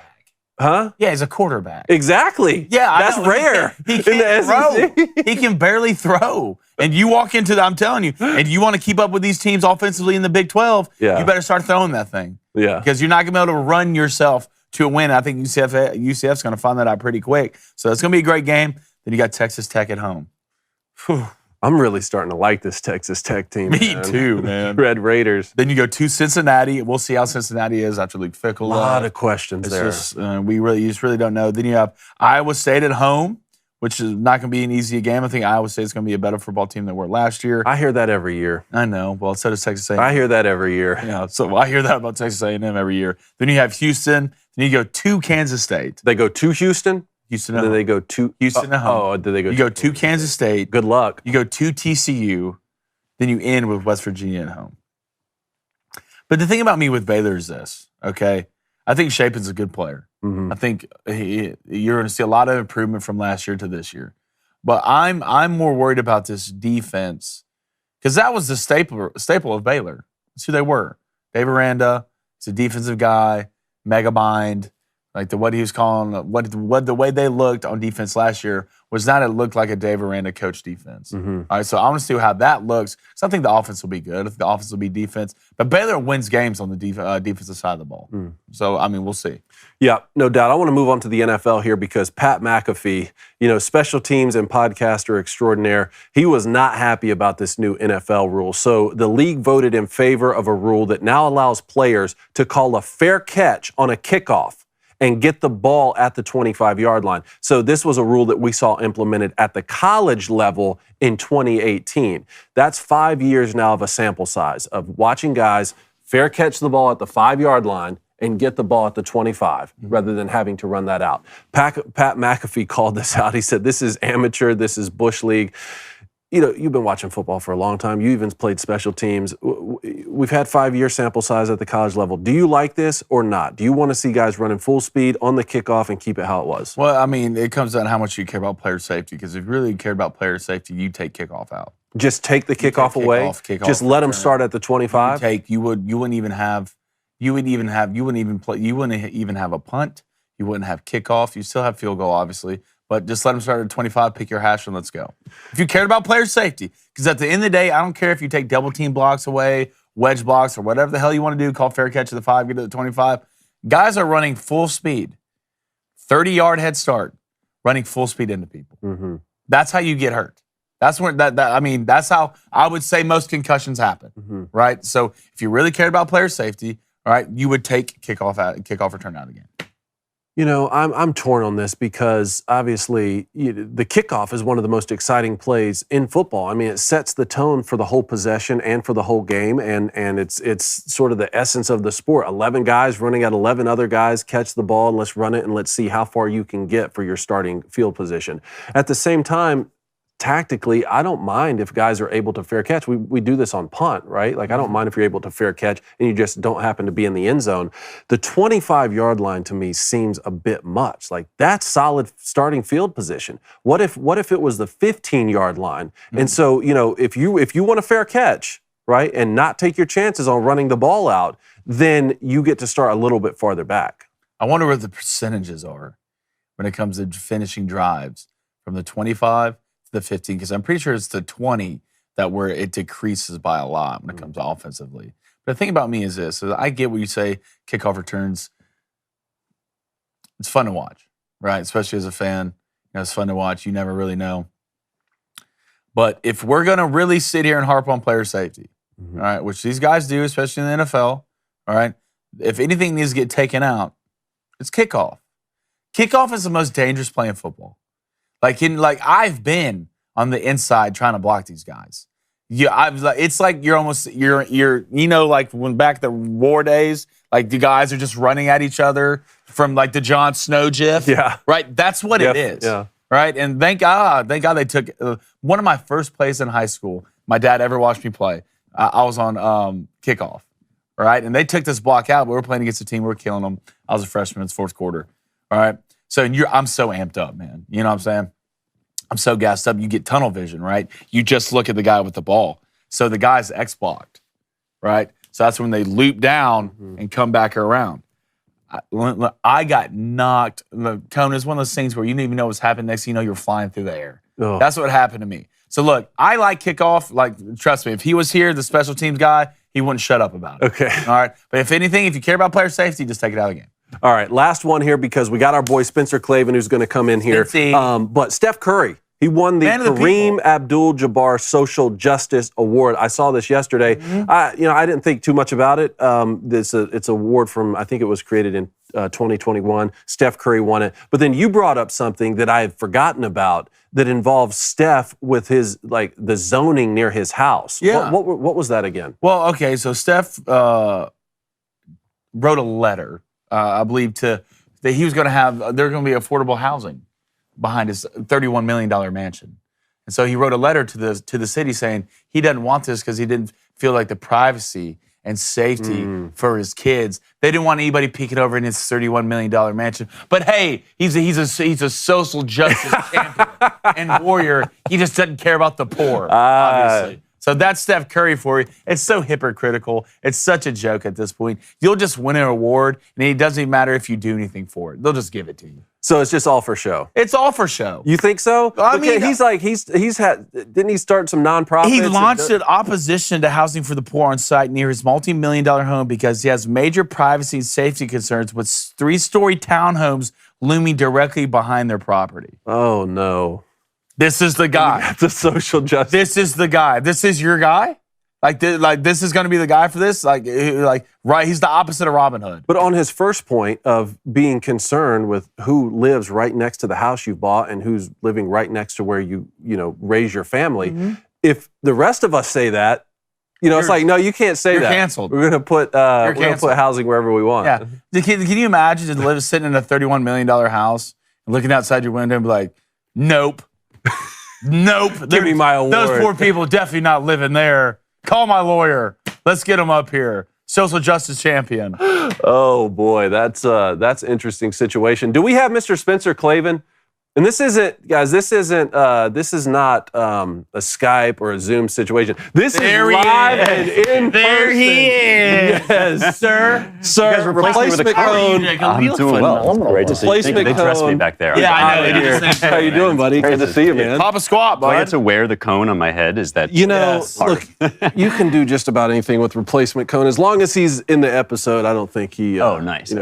Huh? Yeah, he's a quarterback. Exactly. Yeah, that's rare. He can't throw. SEC. He can barely throw. And you walk into I'm telling you, and you want to keep up with these teams offensively in the Big 12, Yeah. you better start throwing that thing. Yeah. Because you're not going to be able to run yourself to a win. I think UCF's going to find that out pretty quick. So it's going to be a great game. Then you got Texas Tech at home. Whew. I'm really starting to like this Texas Tech team. Me man. too, man. Red Raiders. Then you go to Cincinnati. We'll see how Cincinnati is after Luke Fickell. A lot of questions It's there. just you just really don't know. Then you have Iowa State at home, which is not going to be an easy game. I think Iowa State's going to be a better football team than they were last year. I hear that every year. I know. Well, so does Texas A&M. I hear that every year. Yeah, so I hear that about Texas A&M every year. Then you have Houston. Then you go to Kansas State. They go to Houston. Houston And at then home. they go to Houston at home. Oh, did they go? You go to Kansas State. Good luck. You go to TCU. Then you end with West Virginia at home. But the thing about me with Baylor is this, okay? I think Shapen's a good player. Mhm. I think you're going to see a lot of improvement from last year to this year. But I'm more worried about this defense because that was the staple of Baylor. That's who they were. Dave Aranda, he's a defensive guy, mega mind. Like what he was calling, the way they looked on defense last year was not. It looked like a Dave Aranda coach defense. Mhm. All right, so I want to see how that looks. So I think the offense will be good. I think the offense will be defense. But Baylor wins games on the defensive side of the ball. So I mean, we'll see. Yeah, no doubt. I want to move on to the NFL here because Pat McAfee, special teams and podcaster extraordinaire, he was not happy about this new NFL rule. So the league voted in favor of a rule that now allows players to call a fair catch on a kickoff and get the ball at the 25-yard line. So this was a rule that we saw implemented at the college level in 2018. That's 5 years now of a sample size of watching guys fair catch the ball at the 5-yard line and get the ball at the 25 rather than having to run that out. Pat McAfee called this out. He said, this is amateur, this is Bush League. You've been watching football for a long time. You even played special teams. We've had 5-year sample size at the college level. Do you like this or not? Do you want to see guys running full speed on the kickoff and keep it how it was? Well, I mean, it comes down to how much you care about player safety. Because if you really cared about player safety, you take kickoff out. Just take the kickoff away? Kickoff, Just let them start at the 25? You wouldn't even have a punt. You wouldn't have kickoff. You still have field goal, obviously. But just let them start at 25, pick your hash, and let's go. If you cared about player safety, because at the end of the day, I don't care if you take double team blocks away, wedge blocks, or whatever the hell you want to do, call fair catch at the 5, get to the 25. Guys are running full speed, 30-yard head start, running full speed into people. Mm-hmm. That's how you get hurt. That's where that's how I would say most concussions happen, right? So if you really cared about player safety, all right, you would take kickoff return out again. I'm torn on this because obviously the kickoff is one of the most exciting plays in football. I mean, it sets the tone for the whole possession and for the whole game, and it's sort of the essence of the sport. 11 guys running at 11 other guys, catch the ball, and let's run it, and let's see how far you can get for your starting field position. At the same time, tactically, I don't mind if guys are able to fair catch. We do this on punt, right? Like, I don't mind if you're able to fair catch and you just don't happen to be in the end zone. The 25-yard line to me seems a bit much. Like, that's solid starting field position. What if it was the 15-yard line? And so, if you want to fair catch, right, and not take your chances on running the ball out, then you get to start a little bit farther back. I wonder what the percentages are when it comes to finishing drives from the 25 to the 15, because I'm pretty sure it's the 20 that where it decreases by a lot when it comes to offensively. But the thing about me is this: so I get what you say, kickoff returns. It's fun to watch, right? Especially as a fan, it's fun to watch. You never really know. But if we're gonna really sit here and harp on player safety, all right, which these guys do, especially in the NFL, all right, if anything needs to get taken out, it's kickoff. Kickoff is the most dangerous play in football. I've been on the inside trying to block these guys. It's like you're like when back the war days, like the guys are just running at each other from like the Jon Snow gif. Yeah. Right? That's what it is. Yeah. Right? And thank God they took one of my first plays in high school. My dad ever watched me play. I was on kickoff. Right? And they took this block out. We were playing against a team. We were killing them. I was a freshman. It's fourth quarter. All right? So I'm so amped up, man. You know what I'm saying? I'm so gassed up. You get tunnel vision, right? You just look at the guy with the ball. So the guy's X-blocked, right? So that's when they loop down and come back around. I got knocked. The cone is one of those things where you didn't even know what's happening. Next thing you know, you're flying through the air. Oh. That's what happened to me. So look, I like kickoff. Like, trust me, if he was here, the special teams guy, he wouldn't shut up about it. Okay. All right? But if anything, if you care about player safety, just take it out of the game. All right, last one here because we got our boy Spencer Klavan who's going to come in here. But Steph Curry, he won the Kareem Abdul-Jabbar Social Justice Award. I saw this yesterday. I didn't think too much about it. It's an award from, I think it was created in 2021. Steph Curry won it. But then you brought up something that I had forgotten about that involves Steph with his, like, the zoning near his house. Yeah. What was that again? Well, okay, so Steph wrote a letter, I believe, that he was going to have, there's going to be affordable housing behind his $31 million mansion. And so he wrote a letter to the city saying he doesn't want this because he didn't feel like the privacy and safety for his kids. They didn't want anybody peeking over in his $31 million mansion. But hey, he's a social justice champion and warrior. He just doesn't care about the poor, obviously. So that's Steph Curry for you. It's so hypocritical. It's such a joke at this point. You'll just win an award, and it doesn't even matter if you do anything for it. They'll just give it to you. So it's just all for show. It's all for show. You think so? I mean, didn't he start some nonprofits? He launched an opposition to housing for the poor on site near his multi-million-dollar home because he has major privacy and safety concerns with 3-story townhomes looming directly behind their property. Oh, no. This is the guy. The social justice. This is the guy. This is your guy? Like this is going to be the guy for this? Right, he's the opposite of Robin Hood. But on his first point of being concerned with who lives right next to the house you bought and who's living right next to where you raise your family, if the rest of us say that, it's like, no, you can't say that. You're canceled. We're going to put housing wherever we want. Yeah. Can you imagine to sitting in a $31 million house and looking outside your window and be like, nope. Nope. Give me my award. Those poor people definitely not living there. Call my lawyer. Let's get them up here. Social justice champion. Oh boy, that's an interesting situation. Do we have Mr. Spencer Klavan? And this isn't, guys. This is not a Skype or a Zoom situation. This is live and in there person. He is. Yes, sir. Replacement cone. I'm doing well. Great to see you. They dressed me back there. Yeah, I know. How you doing, buddy? Good to see you, man. Pop a squat, bud. Do I get to wear the cone on my head? Is that look? You can do just about anything with replacement cone as long as he's in the episode. I don't think he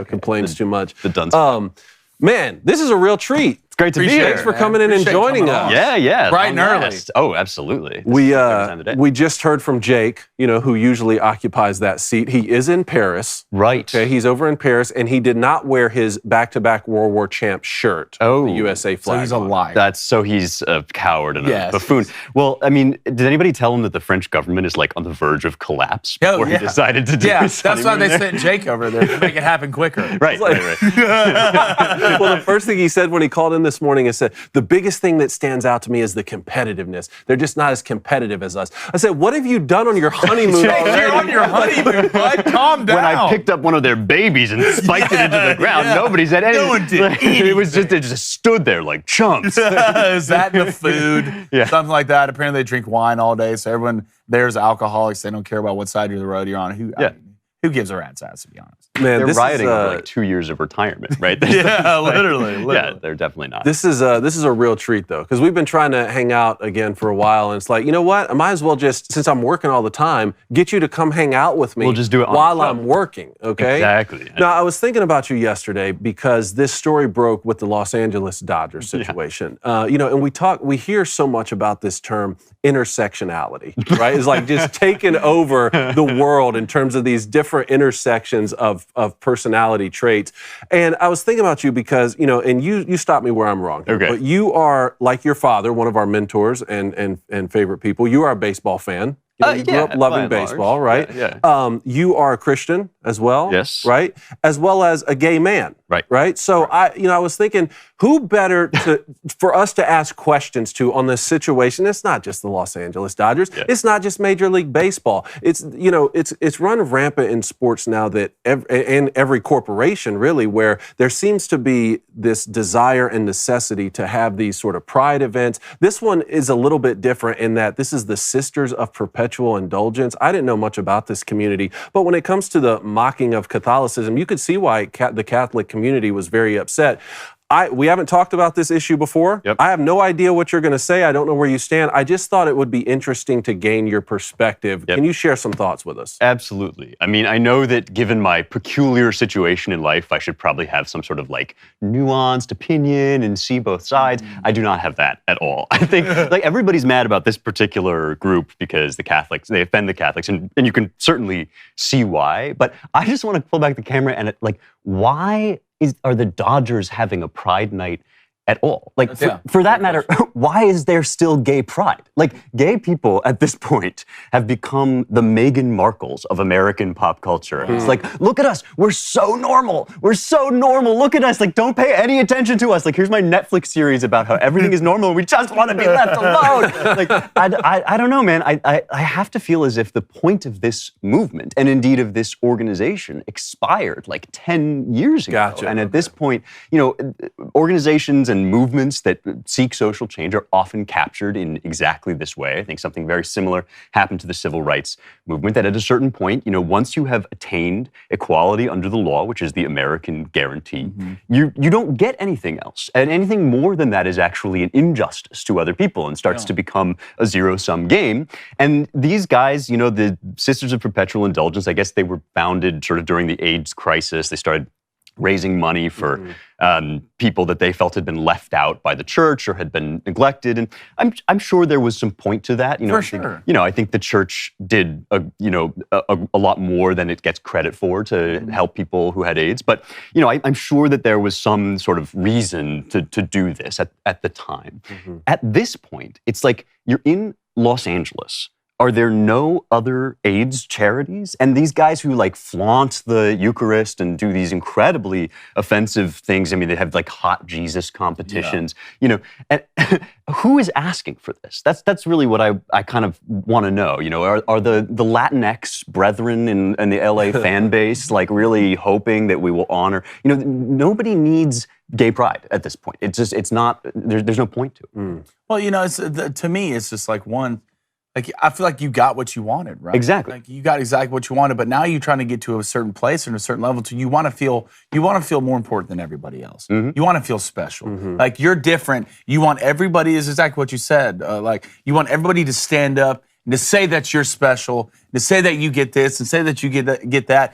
complains too much. The dunce. Man, this is a real treat. It's great to be here. Thanks for coming in and joining us. Yeah. Bright and early. Oh, absolutely. We just heard from Jake, who usually occupies that seat. He is in Paris. Right. Okay, he's over in Paris, and he did not wear his back-to-back World War champ shirt. Oh. The USA flag. So he's a liar. So he's a coward and a buffoon. Well, I mean, did anybody tell him that the French government is like on the verge of collapse before he decided to do his that's why they there? sent Jake over there to make it happen quicker. Right. Well, the first thing he said when he called in this morning is said, the biggest thing that stands out to me is the competitiveness. They're just not as competitive as us. I said, what have you done on your honeymoon already? You're on your honeymoon, bud. Calm down. When I picked up one of their babies and spiked it into the ground, nobody said anything. No one did. They just stood there like chumps. Is that the food? Yeah. Something like that. Apparently they drink wine all day, so everyone there's alcoholics. They don't care about what side of the road you're on. Who gives a rat's ass, to be honest? Man, they're rioting over like 2 years of retirement, right? Yeah, literally. Yeah, they're definitely not. This is a real treat, though, because we've been trying to hang out again for a while, and it's like, you know what? I might as well just, since I'm working all the time, get you to come hang out with me. We'll just do it while I'm working, okay? Exactly. Yeah. Now, I was thinking about you yesterday because this story broke with the Los Angeles Dodgers situation. And we hear so much about this term intersectionality, right? It's like just taking over the world in terms of these different intersections of of personality traits. And I was thinking about you because, and you stop me where I'm wrong. Okay. But you are, like your father, one of our mentors and favorite people. You are a baseball fan. You grew up loving baseball, right? Yeah. You are a Christian as well, Yes. right? As well as a gay man, right? So I was thinking, who better for us to ask questions to on this situation? It's not just the Los Angeles Dodgers. Yeah. It's not just Major League Baseball. It's it's run rampant in sports now that in every corporation really, where there seems to be this desire and necessity to have these sort of pride events. This one is a little bit different in that this is the Sisters of Perpetual Indulgence. I didn't know much about this community, but when it comes to the mocking of Catholicism, you could see why the Catholic community was very upset. We haven't talked about this issue before. Yep. I have no idea what you're going to say. I don't know where you stand. I just thought it would be interesting to gain your perspective. Yep. Can you share some thoughts with us? Absolutely. I mean, I know that given my peculiar situation in life, I should probably have some sort of like nuanced opinion and see both sides. I do not have that at all. I think like everybody's mad about this particular group because they offend the Catholics, and you can certainly see why. But I just want to pull back the camera and why are the Dodgers having a Pride Night at all? Like, for that matter, why is there still gay pride? Like, gay people at this point have become the Meghan Markles of American pop culture. It's like, look at us. We're so normal. We're so normal. Look at us. Like, don't pay any attention to us. Like, here's my Netflix series about how everything is normal and we just want to be left alone. Like, I don't know, man. I have to feel as if the point of this movement, and indeed of this organization, expired like 10 years ago. Gotcha. And at this point, organizations and movements that seek social change are often captured in exactly this way. I think something very similar happened to the civil rights movement, that at a certain point, once you have attained equality under the law, which is the American guarantee, you don't get anything else. And anything more than that is actually an injustice to other people and starts to become a zero-sum game. And these guys, the Sisters of Perpetual Indulgence, I guess they were founded sort of during the AIDS crisis. They started raising money for people that they felt had been left out by the church or had been neglected, and I'm sure there was some point to that. For sure. I think the church did a lot more than it gets credit for to help people who had AIDS. But I'm sure that there was some sort of reason to do this at the time. At this point, it's like you're in Los Angeles. Are there no other AIDS charities? And these guys who flaunt the Eucharist and do these incredibly offensive things, I mean, they have hot Jesus competitions, and who is asking for this? That's really what I kind of want to know. Are the Latinx brethren in the LA fan base really hoping that we will honor? Nobody needs gay pride at this point. It's not, there's no point to it. Well, to me, it's just one, I feel like you got what you wanted, right? Exactly. You got exactly what you wanted, but now you're trying to get to a certain place and a certain level. You want to feel more important than everybody else. You want to feel special. Like you're different. You want everybody, is exactly what you said. You want everybody to stand up and to say that you're special, to say that you get this and say that you get that.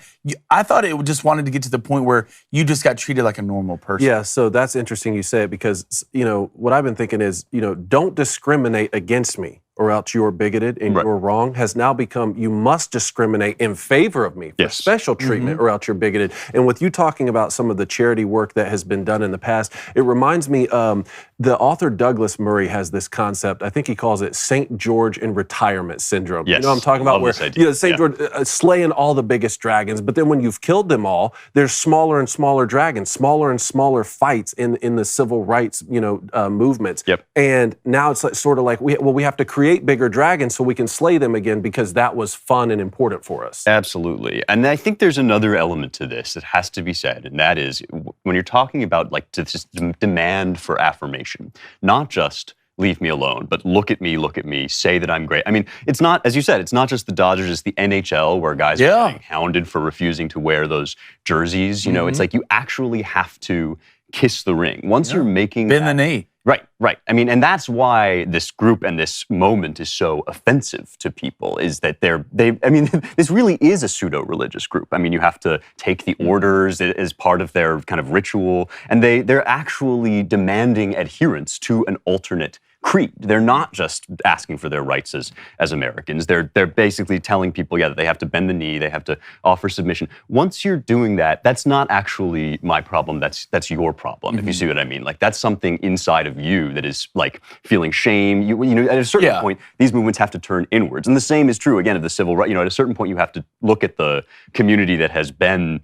I thought it just wanted to get to the point where you just got treated like a normal person. Yeah, so that's interesting you say it because, what I've been thinking is, don't discriminate against me, or else you're bigoted and you're wrong, has now become you must discriminate in favor of me for special treatment or else you're bigoted. And with you talking about some of the charity work that has been done in the past, it reminds me, the author Douglas Murray has this concept, I think he calls it St. George in retirement syndrome. Yes. I'm talking about where, St. George slaying all the biggest dragons, but then when you've killed them all, there's smaller and smaller dragons, smaller and smaller fights in the civil rights, movements. Yep. And now it's sort of like, we have to create bigger dragons so we can slay them again because that was fun and important for us. Absolutely. And I think there's another element to this that has to be said, and that is when you're talking about this demand for affirmation, not just leave me alone, but look at me, say that I'm great. I mean, it's not, as you said, it's not just the Dodgers, it's the NHL where guys are getting hounded for refusing to wear those jerseys. It's like you actually have to kiss the ring. Once you're making bend the knee. Right. I mean, and that's why this group and this moment is so offensive to people, is that this really is a pseudo-religious group. I mean, you have to take the orders as part of their kind of ritual, and they're actually demanding adherence to an alternate creed. They're not just asking for their rights as Americans. They're basically telling people, that they have to bend the knee, they have to offer submission. Once you're doing that, that's not actually my problem. That's your problem. If you see what I mean. Like that's something inside of you that is like feeling shame. You know, at a certain point, these movements have to turn inwards, and the same is true again of the civil rights. You know, at a certain point, you have to look at the community that has been,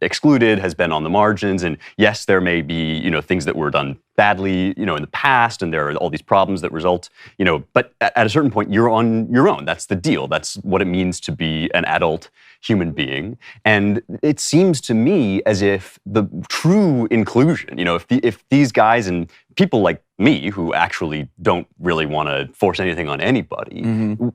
excluded, has been on the margins, and yes, there may be, things that were done badly, in the past, and there are all these problems that result, but at a certain point, you're on your own. That's the deal. That's what it means to be an adult human being. And it seems to me as if the true inclusion, if these guys and people like me who actually don't really want to force anything on anybody,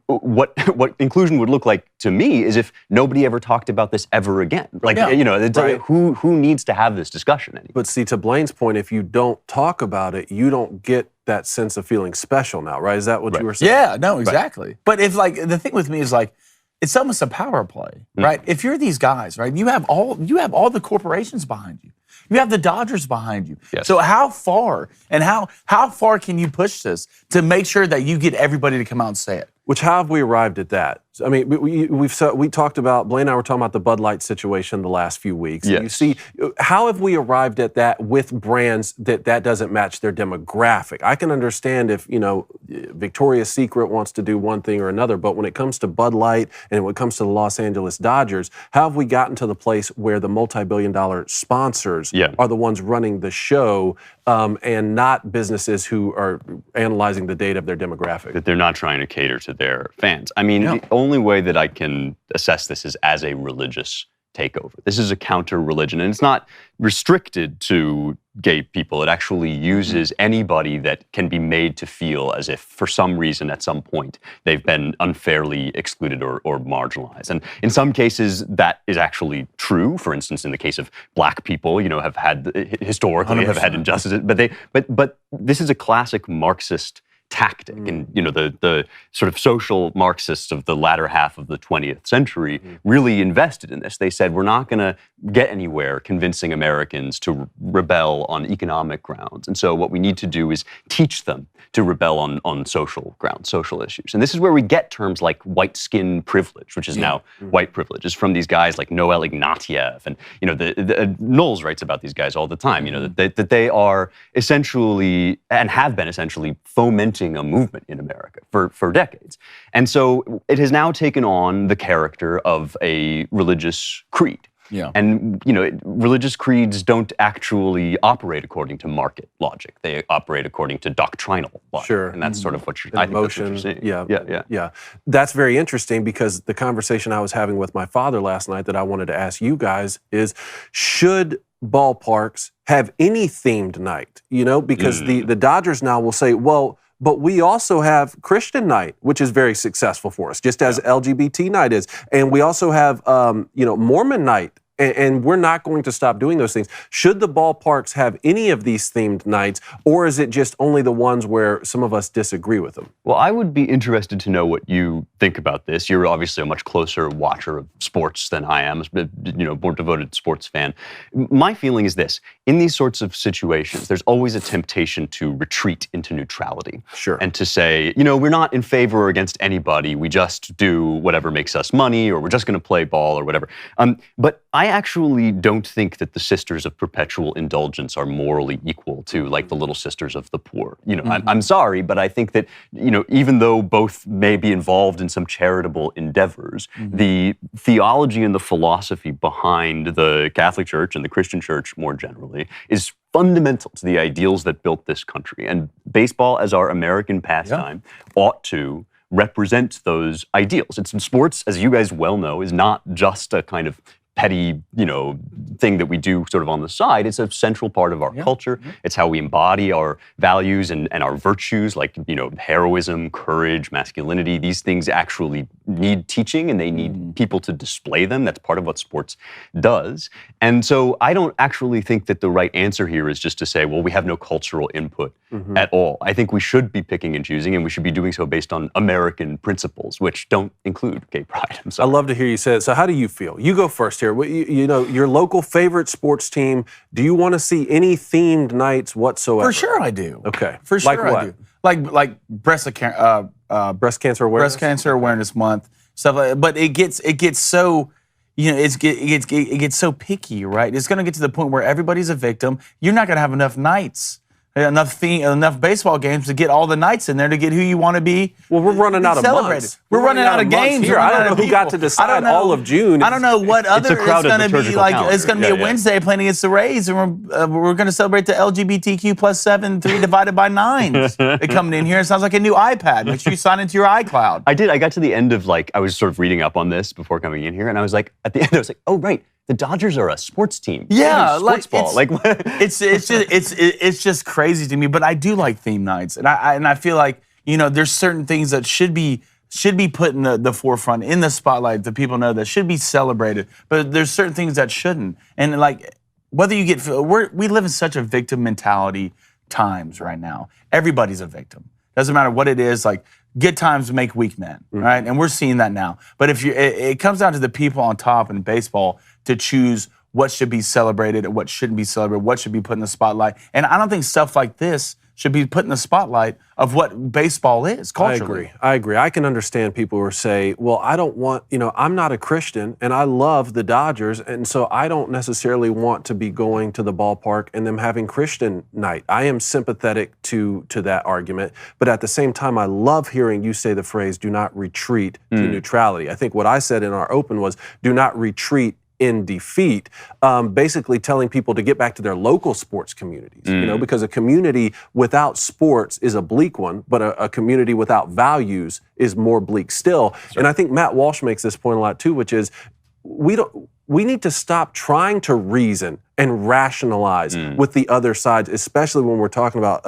what inclusion would look like to me is if nobody ever talked about this ever again. Like, who needs to have this discussion anymore? But see, to Blaine's point, if you don't talk about it, you don't get that sense of feeling special now, right? Is that what you were saying? Yeah, no, exactly. Right. But if the thing with me is it's almost a power play, right? If you're these guys, right, you have all the corporations behind you. You have the Dodgers behind you. Yes. So how far can you push this to make sure that you get everybody to come out and say it? How have we arrived at that? I mean, we talked about, Blaine and I were talking about the Bud Light situation the last few weeks. Yes. You see, how have we arrived at that with brands that doesn't match their demographic? I can understand if, Victoria's Secret wants to do one thing or another, but when it comes to Bud Light and when it comes to the Los Angeles Dodgers, how have we gotten to the place where the multi-billion-dollar sponsors are the ones running the show and not businesses who are analyzing the data of their demographic? That they're not trying to cater to their fans. I mean, the only way that I can assess this is as a religious takeover. This is a counter-religion, and it's not restricted to gay people. It actually uses anybody that can be made to feel as if, for some reason, at some point, they've been unfairly excluded or marginalized. And in some cases, that is actually true. For instance, in the case of black people, have had historically 100%. Have had injustices, but this is a classic Marxist tactic. And the sort of social Marxists of the latter half of the 20th century really invested in this. They said, we're not going to get anywhere convincing Americans to rebel on economic grounds. And so what we need to do is teach them to rebel on social grounds, social issues. And this is where we get terms like white skin privilege, which is now white privilege. It's from these guys like Noel Ignatieff. And the Knowles writes about these guys all the time, that they are essentially, and have been essentially, fomenting a movement in America for decades. And so it has now taken on the character of a religious creed. Yeah. And, religious creeds don't actually operate according to market logic. They operate according to doctrinal logic. Sure. And that's sort of what I think that's what you're seeing. Yeah. That's very interesting because the conversation I was having with my father last night that I wanted to ask you guys is, should ballparks have any themed night? Because the Dodgers now will say, well, but we also have Christian night, which is very successful for us, just as LGBT night is. And we also have, Mormon night. And we're not going to stop doing those things. Should the ballparks have any of these themed nights, or is it just only the ones where some of us disagree with them? Well, I would be interested to know what you think about this. You're obviously a much closer watcher of sports than I am, more devoted sports fan. My feeling is this: in these sorts of situations, there's always a temptation to retreat into neutrality. Sure. And to say, we're not in favor or against anybody. We just do whatever makes us money, or we're just going to play ball or whatever. But I actually don't think that the Sisters of Perpetual Indulgence are morally equal to like the Little Sisters of the Poor. I'm sorry, but I think that, even though both may be involved in some charitable endeavors, the theology and the philosophy behind the Catholic Church and the Christian Church more generally is fundamental to the ideals that built this country. And baseball, as our American pastime, ought to represent those ideals. It's in sports, as you guys well know, is not just a kind of petty, thing that we do sort of on the side. It's a central part of our culture. It's how we embody our values and our virtues, like, heroism, courage, masculinity. These things actually need teaching, and they need people to display them. That's part of what sports does. And so I don't actually think that the right answer here is just to say, well, we have no cultural input at all. I think we should be picking and choosing, and we should be doing so based on American principles, which don't include gay pride. I love to hear you say it. So how do you feel? You go first here. Your local favorite sports team, do you want to see any themed nights whatsoever? For sure I do. Okay. For sure like what? I do. like breast cancer awareness. Breast Cancer Awareness Month, stuff like that. But it gets so, it gets so picky, right? It's going to get to the point where everybody's a victim. You're not going to have enough nights, enough baseball games to get all the nights in there to get who you want to be. Well, we're running out of months. We're running out of games here. I don't know who got to decide all of June. I don't know what other it's going to be like. Calendar. It's going to be a Wednesday playing against the Rays, and we're going to celebrate the LGBTQ plus 7 3 divided by 9s coming in here. It sounds like a new iPad. Make sure you sign into your iCloud. I did. I got to the end of I was sort of reading up on this before coming in here, and I was like, at the end, I was like, oh right. The Dodgers are a sports team. Yeah, sports ball. It's just crazy to me. But I do like theme nights, and I feel like there's certain things that should be put in the forefront, in the spotlight, that people know that should be celebrated. But there's certain things that shouldn't. And whether you we live in such a victim mentality times right now. Everybody's a victim. Doesn't matter what it is. Good times make weak men, right? And we're seeing that now. But if it comes down to the people on top in baseball to choose what should be celebrated and what shouldn't be celebrated, what should be put in the spotlight. And I don't think stuff like this should be put in the spotlight of what baseball is culturally. I agree. I can understand people who say, well, I don't want, I'm not a Christian and I love the Dodgers, and so I don't necessarily want to be going to the ballpark and them having Christian night. I am sympathetic to that argument, but at the same time, I love hearing you say the phrase, do not retreat to neutrality. I think what I said in our open was, do not retreat in defeat, basically telling people to get back to their local sports communities, because a community without sports is a bleak one, but a community without values is more bleak still. Sure. And I think Matt Walsh makes this point a lot too, which is we need to stop trying to reason and rationalize with the other sides, especially when we're talking about,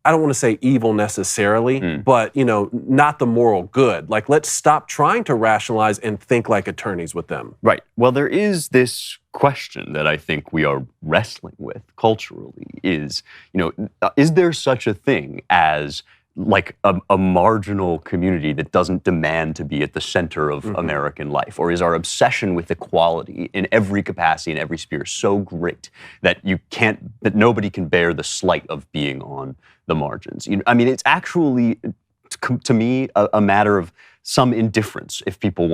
I don't want to say evil necessarily, but, not the moral good. Let's stop trying to rationalize and think like attorneys with them. Right. Well, there is this question that I think we are wrestling with culturally is there such a thing as a marginal community that doesn't demand to be at the center of American life? Or is our obsession with equality in every capacity, in every sphere, so great that that nobody can bear the slight of being on the margins? It's actually, to me, a matter of some indifference if people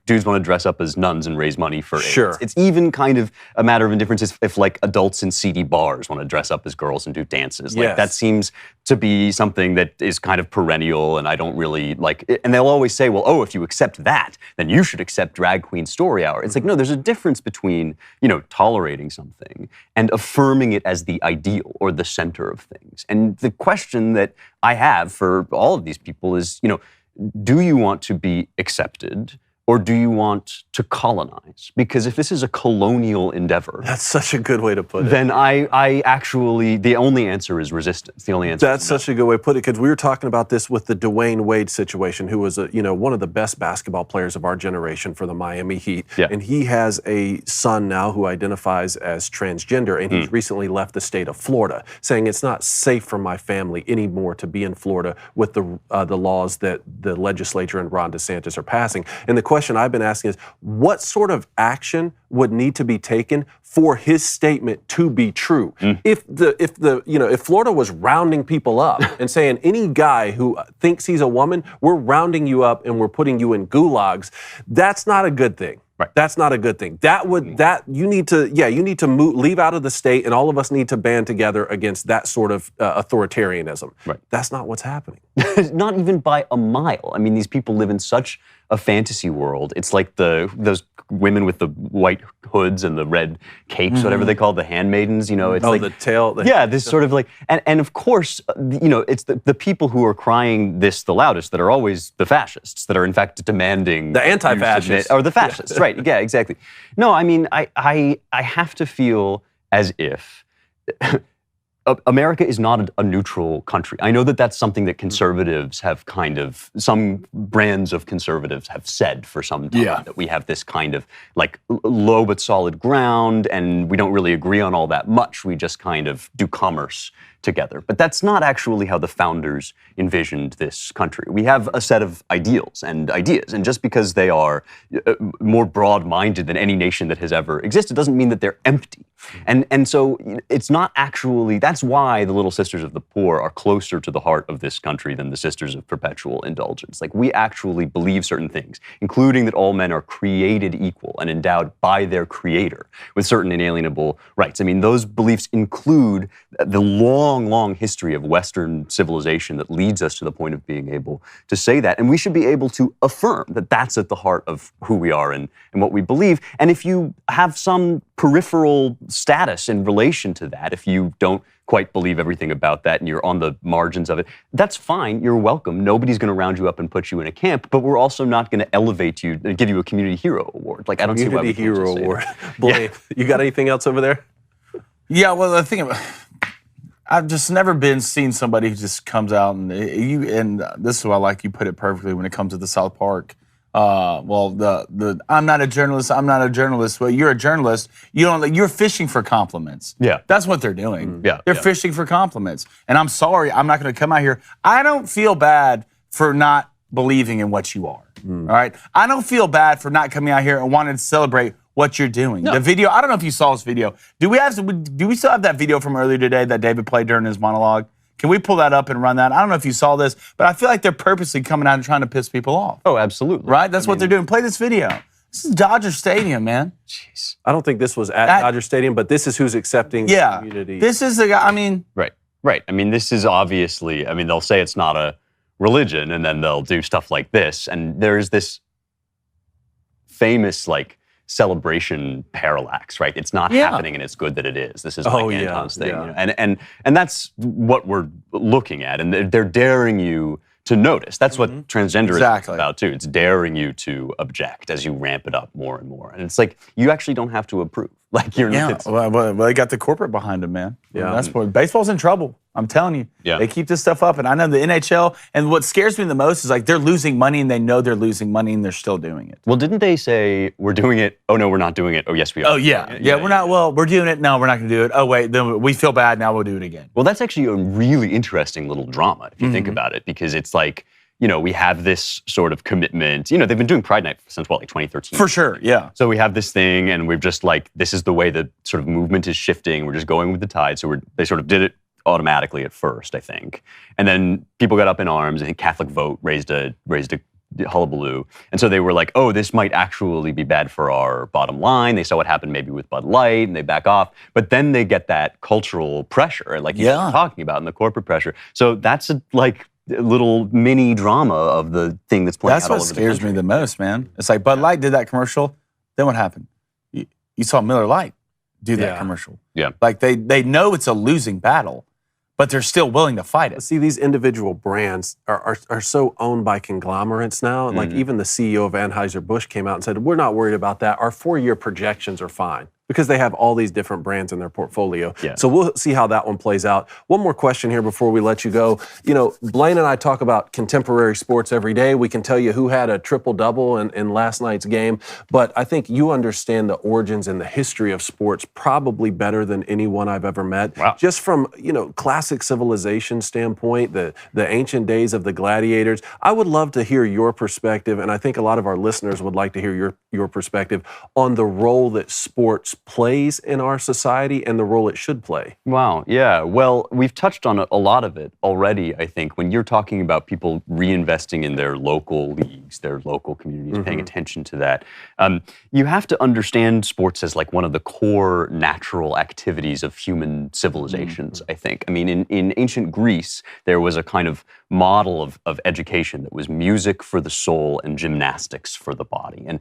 dudes want to dress up as nuns and raise money for AIDS. Sure. It's even kind of a matter of indifference if adults in seedy bars want to dress up as girls and do dances. Yes. That seems to be something that is kind of perennial, and I don't really like it. And they'll always say, well, if you accept that, then you should accept Drag Queen Story Hour. It's no, there's a difference between, tolerating something and affirming it as the ideal or the center of things. And the question that I have for all of these people is, do you want to be accepted, or do you want to colonize? Because if this is a colonial endeavor... That's such a good way to put it. Then I actually, the only answer is resistance. The only answer That's is no. such a good way to put it, because we were talking about this with the Dwayne Wade situation, who was one of the best basketball players of our generation for the Miami Heat. Yeah. And he has a son now who identifies as transgender, and he's recently left the state of Florida, saying it's not safe for my family anymore to be in Florida with the laws that the legislature and Ron DeSantis are passing. And the question I've been asking is, what sort of action would need to be taken for his statement to be true? If Florida was rounding people up and saying any guy who thinks he's a woman, we're rounding you up and we're putting you in gulags, that's not a good thing. Right. That's not a good thing. You need to leave out of the state, and all of us need to band together against that sort of authoritarianism. Right. That's not what's happening. Not even by a mile. These people live in such a fantasy world. It's like those women with the white hoods and the red capes, whatever they call the handmaidens. It's the tail. This sort of and of course, it's the people who are crying this the loudest that are always the fascists that are in fact demanding the anti-fascists or the fascists. Right. Yeah. Exactly. No. I have to feel as if America is not a neutral country. I know that that's something that conservatives have some brands of conservatives have said for some time, that we have this kind of low but solid ground, and we don't really agree on all that much. We just kind of do commerce together. But that's not actually how the founders envisioned this country. We have a set of ideals and ideas, and just because they are more broad-minded than any nation that has ever existed doesn't mean that they're empty. And so it's not actually, that's why the Little Sisters of the Poor are closer to the heart of this country than the Sisters of Perpetual Indulgence. Like, we actually believe certain things, including that all men are created equal and endowed by their creator with certain inalienable rights. I mean, those beliefs include the long, long history of Western civilization that leads us to the point of being able to say that. And we should be able to affirm that that's at the heart of who we are and what we believe. And if you have some peripheral status in relation to that, if you don't quite believe everything about that and you're on the margins of it, that's fine. You're welcome. Nobody's going to round you up and put you in a camp, but we're also not going to elevate you and give you a Community Hero Award. Like, I don't see why we can't Community just say Hero that. Award. Blaine, you got anything else over there? Yeah, well, the thing about, I've just never seen somebody who just comes out and this is why I like you put it perfectly when it comes to the South Park. I'm not a journalist. Well, you're a journalist. You're fishing for compliments. Yeah. That's what they're doing. Yeah, They're yeah. fishing for compliments. And I'm sorry, I'm not going to come out here. I don't feel bad for not believing in what you are. All right. I don't feel bad for not coming out here and wanting to celebrate what you're doing. The video, I don't know if you saw this video. Do we still have that video from earlier today that David played during his monologue? Can we pull that up and run that? I don't know if you saw this, but I feel like they're purposely coming out and trying to piss people off. Oh, absolutely. Right? That's what they're doing. Play this video. This is Dodger Stadium, man. Jeez. I don't think this was at Dodger Stadium, but this is who's accepting the community. This is the guy, I mean. Right. I mean, this is obviously, I mean, they'll say it's not a religion, and then they'll do stuff like this. And there's this famous, like, celebration parallax, right? It's not happening, and it's good that it is. This is Mike Anton's thing. Yeah. You know? And that's what we're looking at. And they're daring you to notice. That's what transgenderism is about, too. It's daring you to object as you ramp it up more and more. And it's like, you actually don't have to approve. Like, you're not. Well, they got the corporate behind them, man. Yeah. That's what, baseball's in trouble. I'm telling you. Yeah. They keep this stuff up. And I know the NHL, and what scares me the most is, like, they're losing money, and they know they're losing money, and they're still doing it. Well, didn't they say, we're doing it? Oh, no, we're not doing it. Oh, yes, we are. Oh, yeah. Yeah, we're not. Well, we're doing it. No, we're not going to do it. Oh, wait, then we feel bad. Now we'll do it again. Well, that's actually a really interesting little drama, if you think about it, because it's like, you know, we have this sort of commitment. You know, they've been doing Pride Night since, what, like 2013? For sure, yeah. So we have this thing, and we're just like, this is the way the sort of movement is shifting. We're just going with the tide. So they sort of did it automatically at first, I think. And then people got up in arms. I think Catholic Vote raised a hullabaloo. And so they were like, oh, this might actually be bad for our bottom line. They saw what happened maybe with Bud Light, and they back off. But then they get that cultural pressure, like you're talking about, and the corporate pressure. So that's a little mini drama of the thing that's playing out all over the country. That's what scares me the most, man. It's like Bud Light did that commercial. Then what happened? You saw Miller Lite do that commercial. Yeah. Like they know it's a losing battle, but they're still willing to fight it. See, these individual brands are so owned by conglomerates now. And like even the CEO of Anheuser-Busch came out and said, we're not worried about that. Our 4-year projections are fine, because they have all these different brands in their portfolio. Yeah. So we'll see how that one plays out. One more question here before we let you go. You know, Blaine and I talk about contemporary sports every day. We can tell you who had a triple-double in last night's game, but I think you understand the origins and the history of sports probably better than anyone I've ever met. Wow. Just from, you know, classic civilization standpoint, the ancient days of the gladiators. I would love to hear your perspective, and I think a lot of our listeners would like to hear your perspective on the role that sports plays in our society and the role it should play. Wow, yeah. Well, we've touched on a lot of it already, I think. When you're talking about people reinvesting in their local leagues, their local communities, paying attention to that, you have to understand sports as like one of the core natural activities of human civilizations, I think. I mean, in ancient Greece, there was a kind of model of education that was music for the soul and gymnastics for the body. And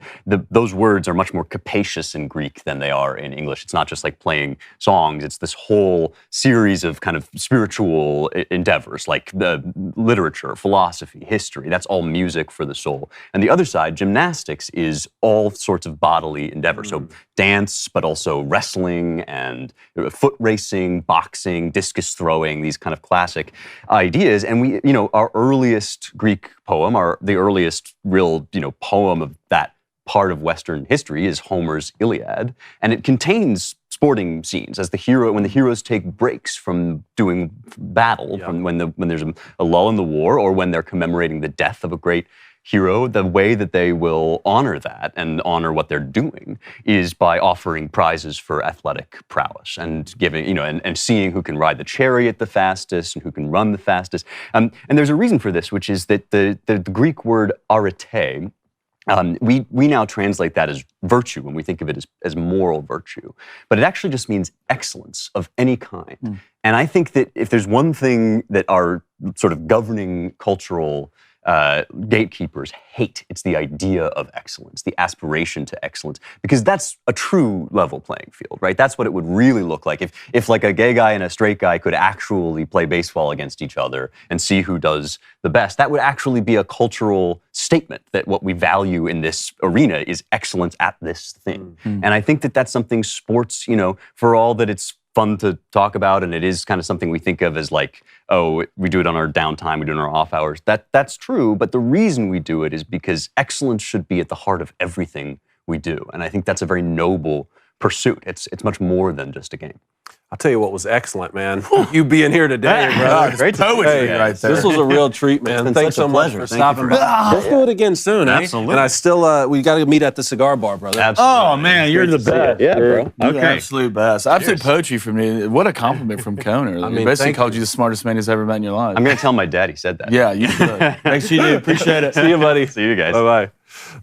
those words are much more capacious in Greek than they are in English. It's not just like playing songs. It's this whole series of kind of spiritual endeavors, like the literature, philosophy, history. That's all music for the soul. And the other side, gymnastics, is all sorts of bodily endeavors. So dance, but also wrestling and foot racing, boxing, discus throwing, these kind of classic ideas. And we, our earliest Greek poem, the earliest real, poem of that part of Western history is Homer's Iliad, and it contains sporting scenes as when the heroes take breaks from doing battle, from when there's a lull in the war, or when they're commemorating the death of a great hero. The way that they will honor that and honor what they're doing is by offering prizes for athletic prowess and giving, and seeing who can ride the chariot the fastest and who can run the fastest. And there's a reason for this, which is that the Greek word arete, we now translate that as virtue when we think of it as moral virtue, but it actually just means excellence of any kind. And I think that if there's one thing that our sort of governing cultural gatekeepers hate, it's the idea of excellence, the aspiration to excellence, because that's a true level playing field, right? That's what it would really look like if like a gay guy and a straight guy could actually play baseball against each other and see who does the best. That would actually be a cultural statement that what we value in this arena is excellence at this thing. And I think that that's something sports, for all that it's fun to talk about, and it is kind of something we think of as like, oh, we do it on our downtime, we do it on our off hours. That's true, but the reason we do it is because excellence should be at the heart of everything we do, and I think that's a very noble pursuit. It's much more than just a game. I'll tell you what was excellent, man. You being here today, brother. Great poetry right there. This was a real treat, man. Thanks so much for stopping by. Let's do it again soon, Absolutely. And I still, we got to meet at the cigar bar, brother. Absolutely. Oh man, you're the best. Yeah, bro. You're the absolute best. Absolute poetry from you. What a compliment from Coner. He basically called you the smartest man he's ever met in your life. I'm going to tell my dad he said that. Yeah, you should. Make sure you do. Appreciate it. See you, buddy. See you guys. Bye-bye.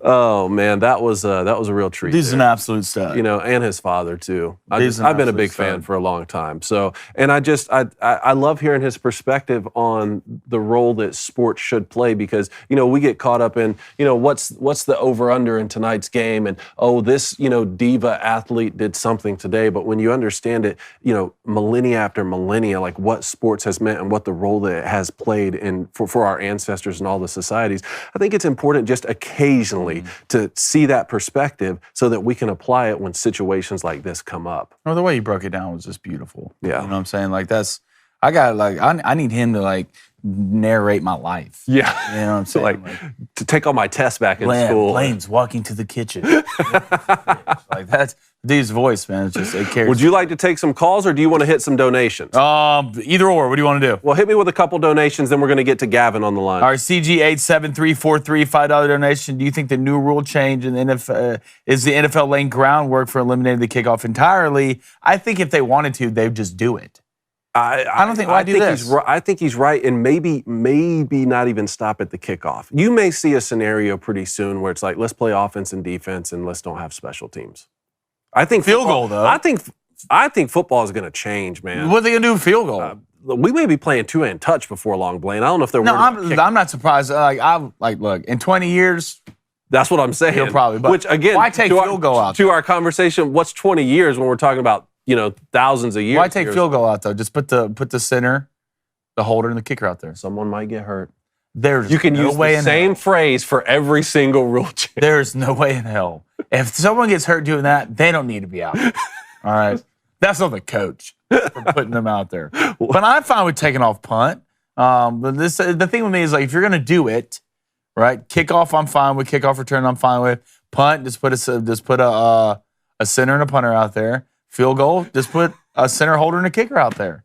Oh, man, that was a real treat. He's an absolute stud. And his father, too. He's an I've been a absolute big stud. fan for a long time. So, and I love hearing his perspective on the role that sports should play because, we get caught up in, what's the over-under in tonight's game and, this, diva athlete did something today. But when you understand it, millennia after millennia, like what sports has meant and what the role that it has played for our ancestors and all the societies, I think it's important just occasionally to see that perspective so that we can apply it when situations like this come up. No, the way you broke it down was just beautiful. Yeah. You know what I'm saying? Like I need him to narrate my life. Yeah. You know what I'm saying? To take all my tests back in school. Blaine's walking to the kitchen. That's dude's voice, man. It's just, it carries. Would you like to take some calls or do you want to hit some donations? Either or. What do you want to do? Well, hit me with a couple donations, then we're going to get to Gavin on the line. All right, CG87343, $5 donation. Do you think the new rule change in the NFL is the NFL laying groundwork for eliminating the kickoff entirely? I think if they wanted to, they'd just do it. I don't think. Why do this? I think he's right, and maybe not even stop at the kickoff. You may see a scenario pretty soon where it's like, let's play offense and defense, and let's don't have special teams. I think field goal though. I think football is going to change, man. What are they going to do with field goal? We may be playing two-hand touch before long, Blaine. I don't know if they're. No, I'm not surprised. Look, in 20 years. That's what I'm saying. He'll probably. But which again, why take field goal out? To our conversation, what's 20 years when we're talking about thousands of years? Why take field goal out though? Just put the center, the holder, and the kicker out there. Someone might get hurt. You can use the same phrase for every single rule change. There's no way in hell. If someone gets hurt doing that, they don't need to be out there. All right? That's on the coach for putting them out there. But I'm fine with taking off punt. But the thing with me is, if you're going to do it, right, kickoff I'm fine with. Kickoff return I'm fine with. Punt, just put a center and a punter out there. Field goal, just put a center holder and a kicker out there.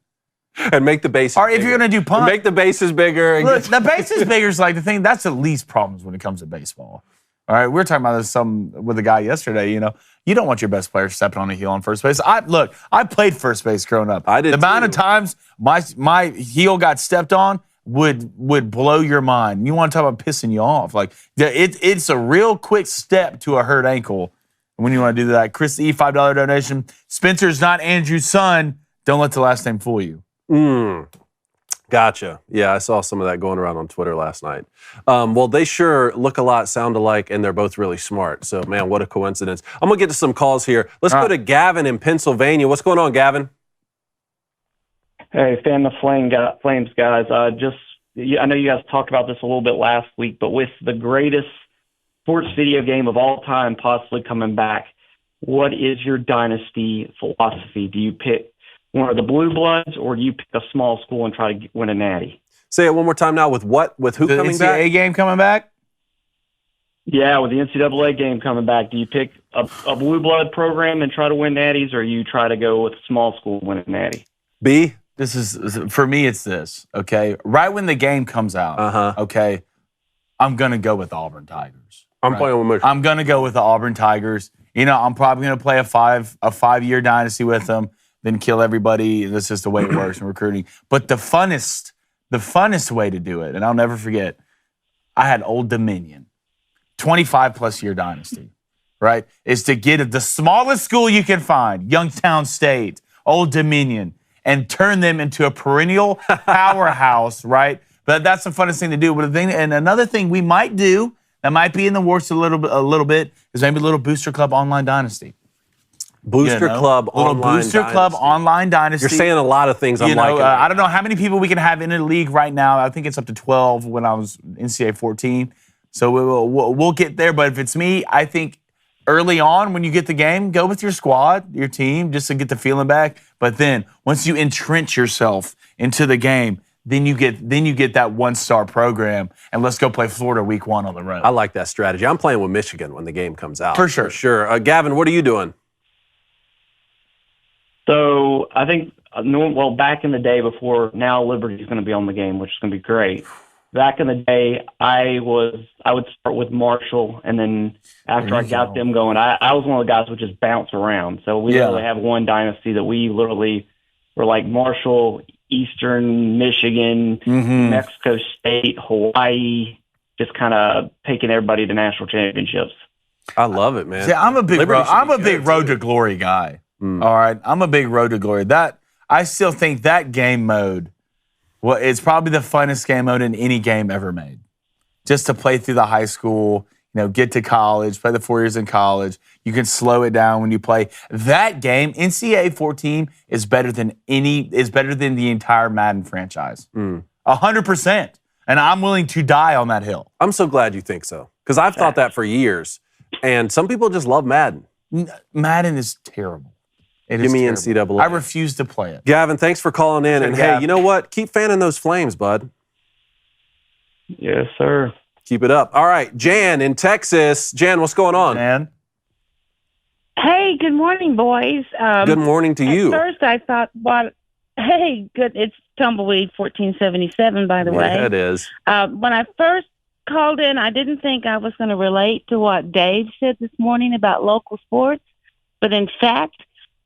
And make the bases Or if you're going to do punt. Make the bases bigger. Look, the bases bigger is the thing. That's the least problems when it comes to baseball. All right, we were talking about this with a guy yesterday. You don't want your best player stepping on a heel on first base. I played first base growing up. I did. The amount of times my heel got stepped on would blow your mind. You want to talk about pissing you off? It's a real quick step to a hurt ankle when you want to do that. Chris E, $5 donation. Spencer's not Andrew's son. Don't let the last name fool you. Gotcha. Yeah, I saw some of that going around on Twitter last night. Well, they sure look a lot, sound alike, and they're both really smart. So, man, what a coincidence. I'm going to get to some calls here. Let's go to Gavin in Pennsylvania. What's going on, Gavin? Hey, fan of Flames, guys. I know you guys talked about this a little bit last week, but with the greatest sports video game of all time possibly coming back, what is your dynasty philosophy? Do you pick one of the Blue Bloods, or do you pick a small school and try to win a natty? Say it one more time now. With what? With who coming back? The NCAA game coming back? Yeah, with the NCAA game coming back, do you pick a blue blood program and try to win natties, or you try to go with a small school and win a natty? B? This is, for me, it's this, okay? Right when the game comes out, okay, I'm going to go with the Auburn Tigers. I'm playing with Michigan. I'm going to go with the Auburn Tigers. You know, I'm probably going to play a 5-year dynasty with them, then kill everybody. That's just the way it works in recruiting. But the funnest way to do it, and I'll never forget, I had Old Dominion, 25-plus year dynasty, right, is to get the smallest school you can find, Youngstown State, Old Dominion, and turn them into a perennial powerhouse, right? But that's the funnest thing to do. But another thing we might do that might be in the works a little bit is maybe a little Booster Club online dynasty. Booster Club online dynasty. You're saying a lot of things. I'm liking. I don't know how many people we can have in the league right now. I think it's up to 12 when I was NCAA 14. So we'll get there. But if it's me, I think early on when you get the game, go with your squad, your team, just to get the feeling back. But then once you entrench yourself into the game, then you get that one-star program, and let's go play Florida week 1 on the road. I like that strategy. I'm playing with Michigan when the game comes out. For sure. For sure. Gavin, what are you doing? So I think, back in the day before, now Liberty's going to be on the game, which is going to be great. Back in the day, I would start with Marshall, and then after I got them going, I was one of the guys who would just bounce around. So we literally have one dynasty that we literally were like Marshall, Eastern Michigan, Mexico State, Hawaii, just kind of taking everybody to national championships. I love it, man. See, I'm a big road to glory guy. All right, I'm a big road to glory. I still think that game mode, it's probably the funnest game mode in any game ever made. Just to play through the high school, get to college, play the 4 years in college. You can slow it down when you play that game. NCAA 14 is better than the entire Madden franchise. 100%. And I'm willing to die on that hill. I'm so glad you think so, because I've thought that for years. And some people just love Madden. Madden is terrible. Give me NCAA. I refuse to play it. Gavin, thanks for calling in. And hey, you know what? Keep fanning those flames, bud. Yes, sir. Keep it up. All right, Jan in Texas. Jan, what's going on? Jan? Hey, good morning, boys. Good morning to you. At first, I thought, hey, good. It's Tumbleweed 1477, by the way. Yeah, it is. When I first called in, I didn't think I was going to relate to what Dave said this morning about local sports. But in fact,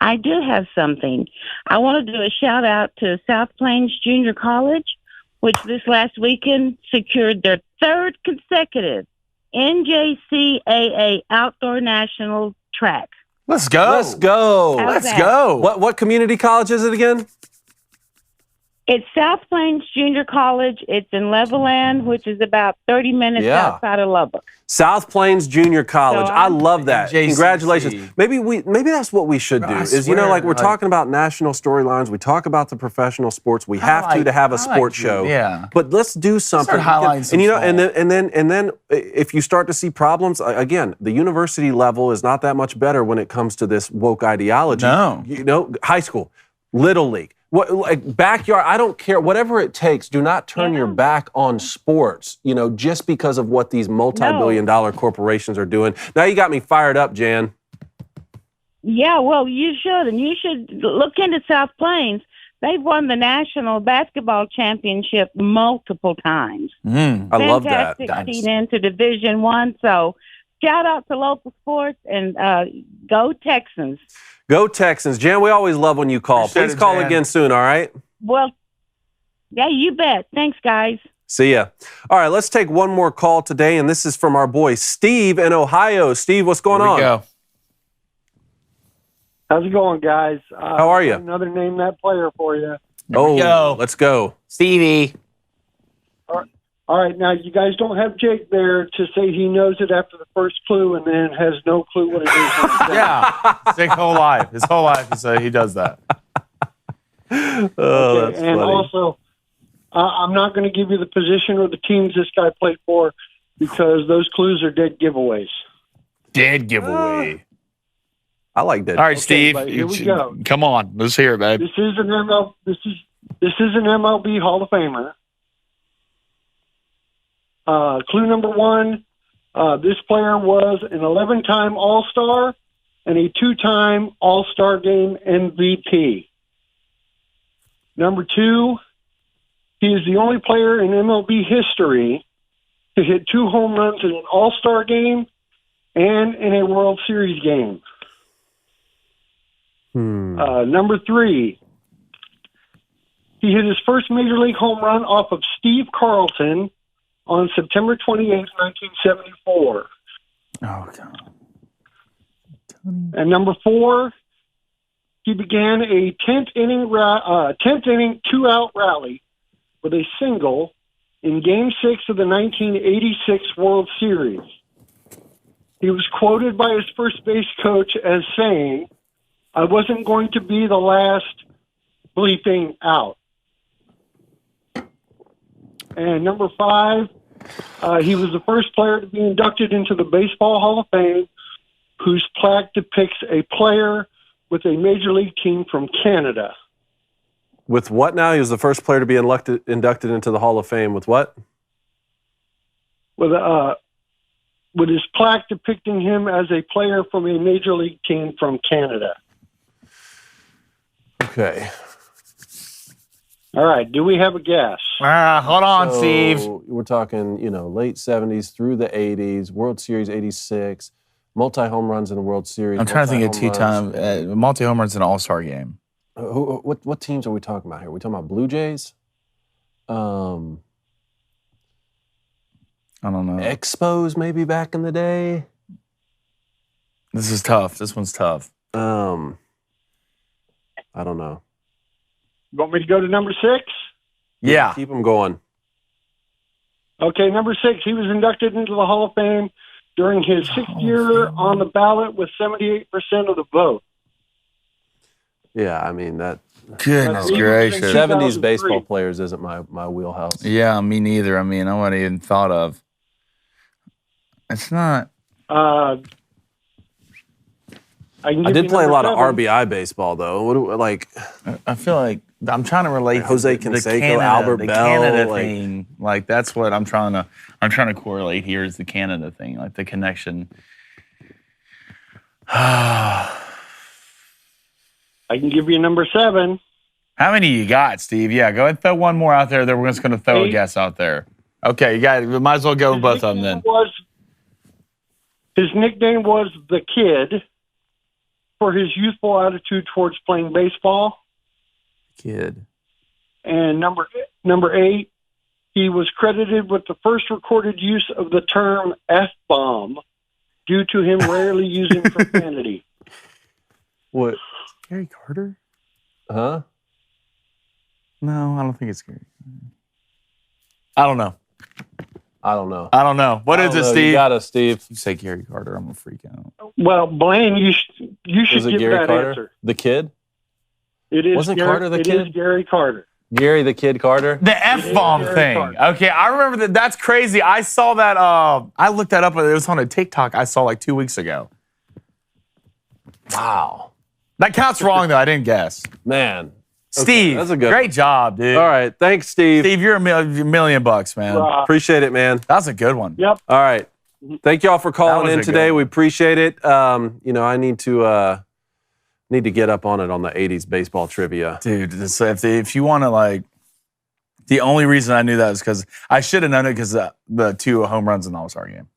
I do have something. I want to do a shout out to South Plains Junior College, which this last weekend secured their 3rd consecutive NJCAA Outdoor National Track. Let's go. Let's go. Let's go. What community college is it again? It's South Plains Junior College. It's in Levelland, which is about 30 minutes outside of Lubbock. South Plains Junior College. So I love that. JCC. Congratulations. Maybe that's what we should do. We're talking about national storylines. We talk about the professional sports. We have to have a sports show. Yeah. But let's do something. Start highlighting some and then if you start to see problems, again, the university level is not that much better when it comes to this woke ideology. No. High school, little league. Backyard, I don't care. Whatever it takes, do not turn your back on sports, just because of what these multi-billion-dollar corporations are doing. Now you got me fired up, Jan. Yeah, well, you should. And you should look into South Plains. They've won the National Basketball Championship multiple times. I love that. Fantastic seed into Division I. So shout out to local sports and go Texans. Go Texans. Jan, we always love when you call. Please call again soon, all right? Well, yeah, you bet. Thanks, guys. See ya. All right, let's take one more call today, and this is from our boy Steve in Ohio. Steve, what's going on? Go. How's it going, guys? How are you? Another name that player for you. Let's go. Stevie. All right, now you guys don't have Jake there to say he knows it after the first clue and then has no clue what it is. Yeah, his whole life. He does that. That's and funny. Also, I'm not going to give you the position or the teams this guy played for because those clues are dead giveaways. Dead giveaway. I like that. All right, Steve. Here we go. Come on, let's hear it, babe. This is an MLB Hall of Famer. Clue number 1, This player was an 11-time All-Star and a 2-time All-Star Game MVP. Number 2, he is the only player in MLB history to hit 2 home runs in an All-Star Game and in a World Series game. Number 3, he hit his first Major League home run off of Steve Carlton on September 28, 1974. Oh, God. And number 4, he began a 10th inning 2-out rally with a single in Game 6 of the 1986 World Series. He was quoted by his first base coach as saying, "I wasn't going to be the last bleeping out." And number 5, he was the first player to be inducted into the Baseball Hall of Fame whose plaque depicts a player with a major league team from Canada. With what now? He was the first player to be inducted into the Hall of Fame. With what? With his plaque depicting him as a player from a major league team from Canada. Okay. All right. Do we have a guess? Hold on, So, Steve. We're talking, late 70s through the 80s, World Series 86, multi-home runs in the World Series. I'm trying to think of multi-home runs. 2-time multi-home runs in an All-Star game. What teams are we talking about here? Are we talking about Blue Jays? I don't know. Expos maybe back in the day? This is tough. This one's tough. I don't know. You want me to go to number 6? Yeah. Keep them going. Okay, number 6, he was inducted into the Hall of Fame during his 6th year on the ballot with 78% of the vote. Yeah, I mean, that Goodness That's gracious. 70s 2003. baseball players isn't my wheelhouse. Yeah, me neither. I mean, I wouldn't even thought of. It's not. I did play a lot of RBI baseball, though. I feel like I'm trying to relate Jose to the Canseco, Canada, Albert the Bell, Canada like- thing. Like that's what I'm trying to correlate here is the Canada thing, like the connection. I can give you number 7. How many you got, Steve? Yeah, go ahead and throw one more out there. Then we're just going to throw a 8. guess out there. Okay, you got. We might as well go with both of them then. His nickname was the Kid for his youthful attitude towards playing baseball. Kid. And number 8, he was credited with the first recorded use of the term F-bomb due to him rarely using profanity. What? Gary Carter? Huh? No, I don't think it's Gary. I don't know. I don't know. What is it, Steve? You got us, Steve. You say Gary Carter, I'm gonna freak out. Well, Blaine, you should Was it give Gary that Carter? answer. The Kid? It is Wasn't Gary, Carter the it Kid? is Gary Carter. Gary the Kid Carter? The F-bomb Gary thing. Carter. Okay, I remember that. That's crazy. I saw that. I looked that up. It was on a TikTok I saw like 2 weeks ago. Wow. That counts wrong though. I didn't guess. Man. Steve, that's a good great job, dude. All right. Thanks, Steve. Steve, you're $1 million, man. Appreciate it, man. That was a good one. Yep. All right. Thank y'all for That calling was in a good today. one. We appreciate it. I need to get up on it on the 80s baseball trivia. Dude, if you want to like, the only reason I knew that is because I should have known it because the 2 home runs in the All-Star game.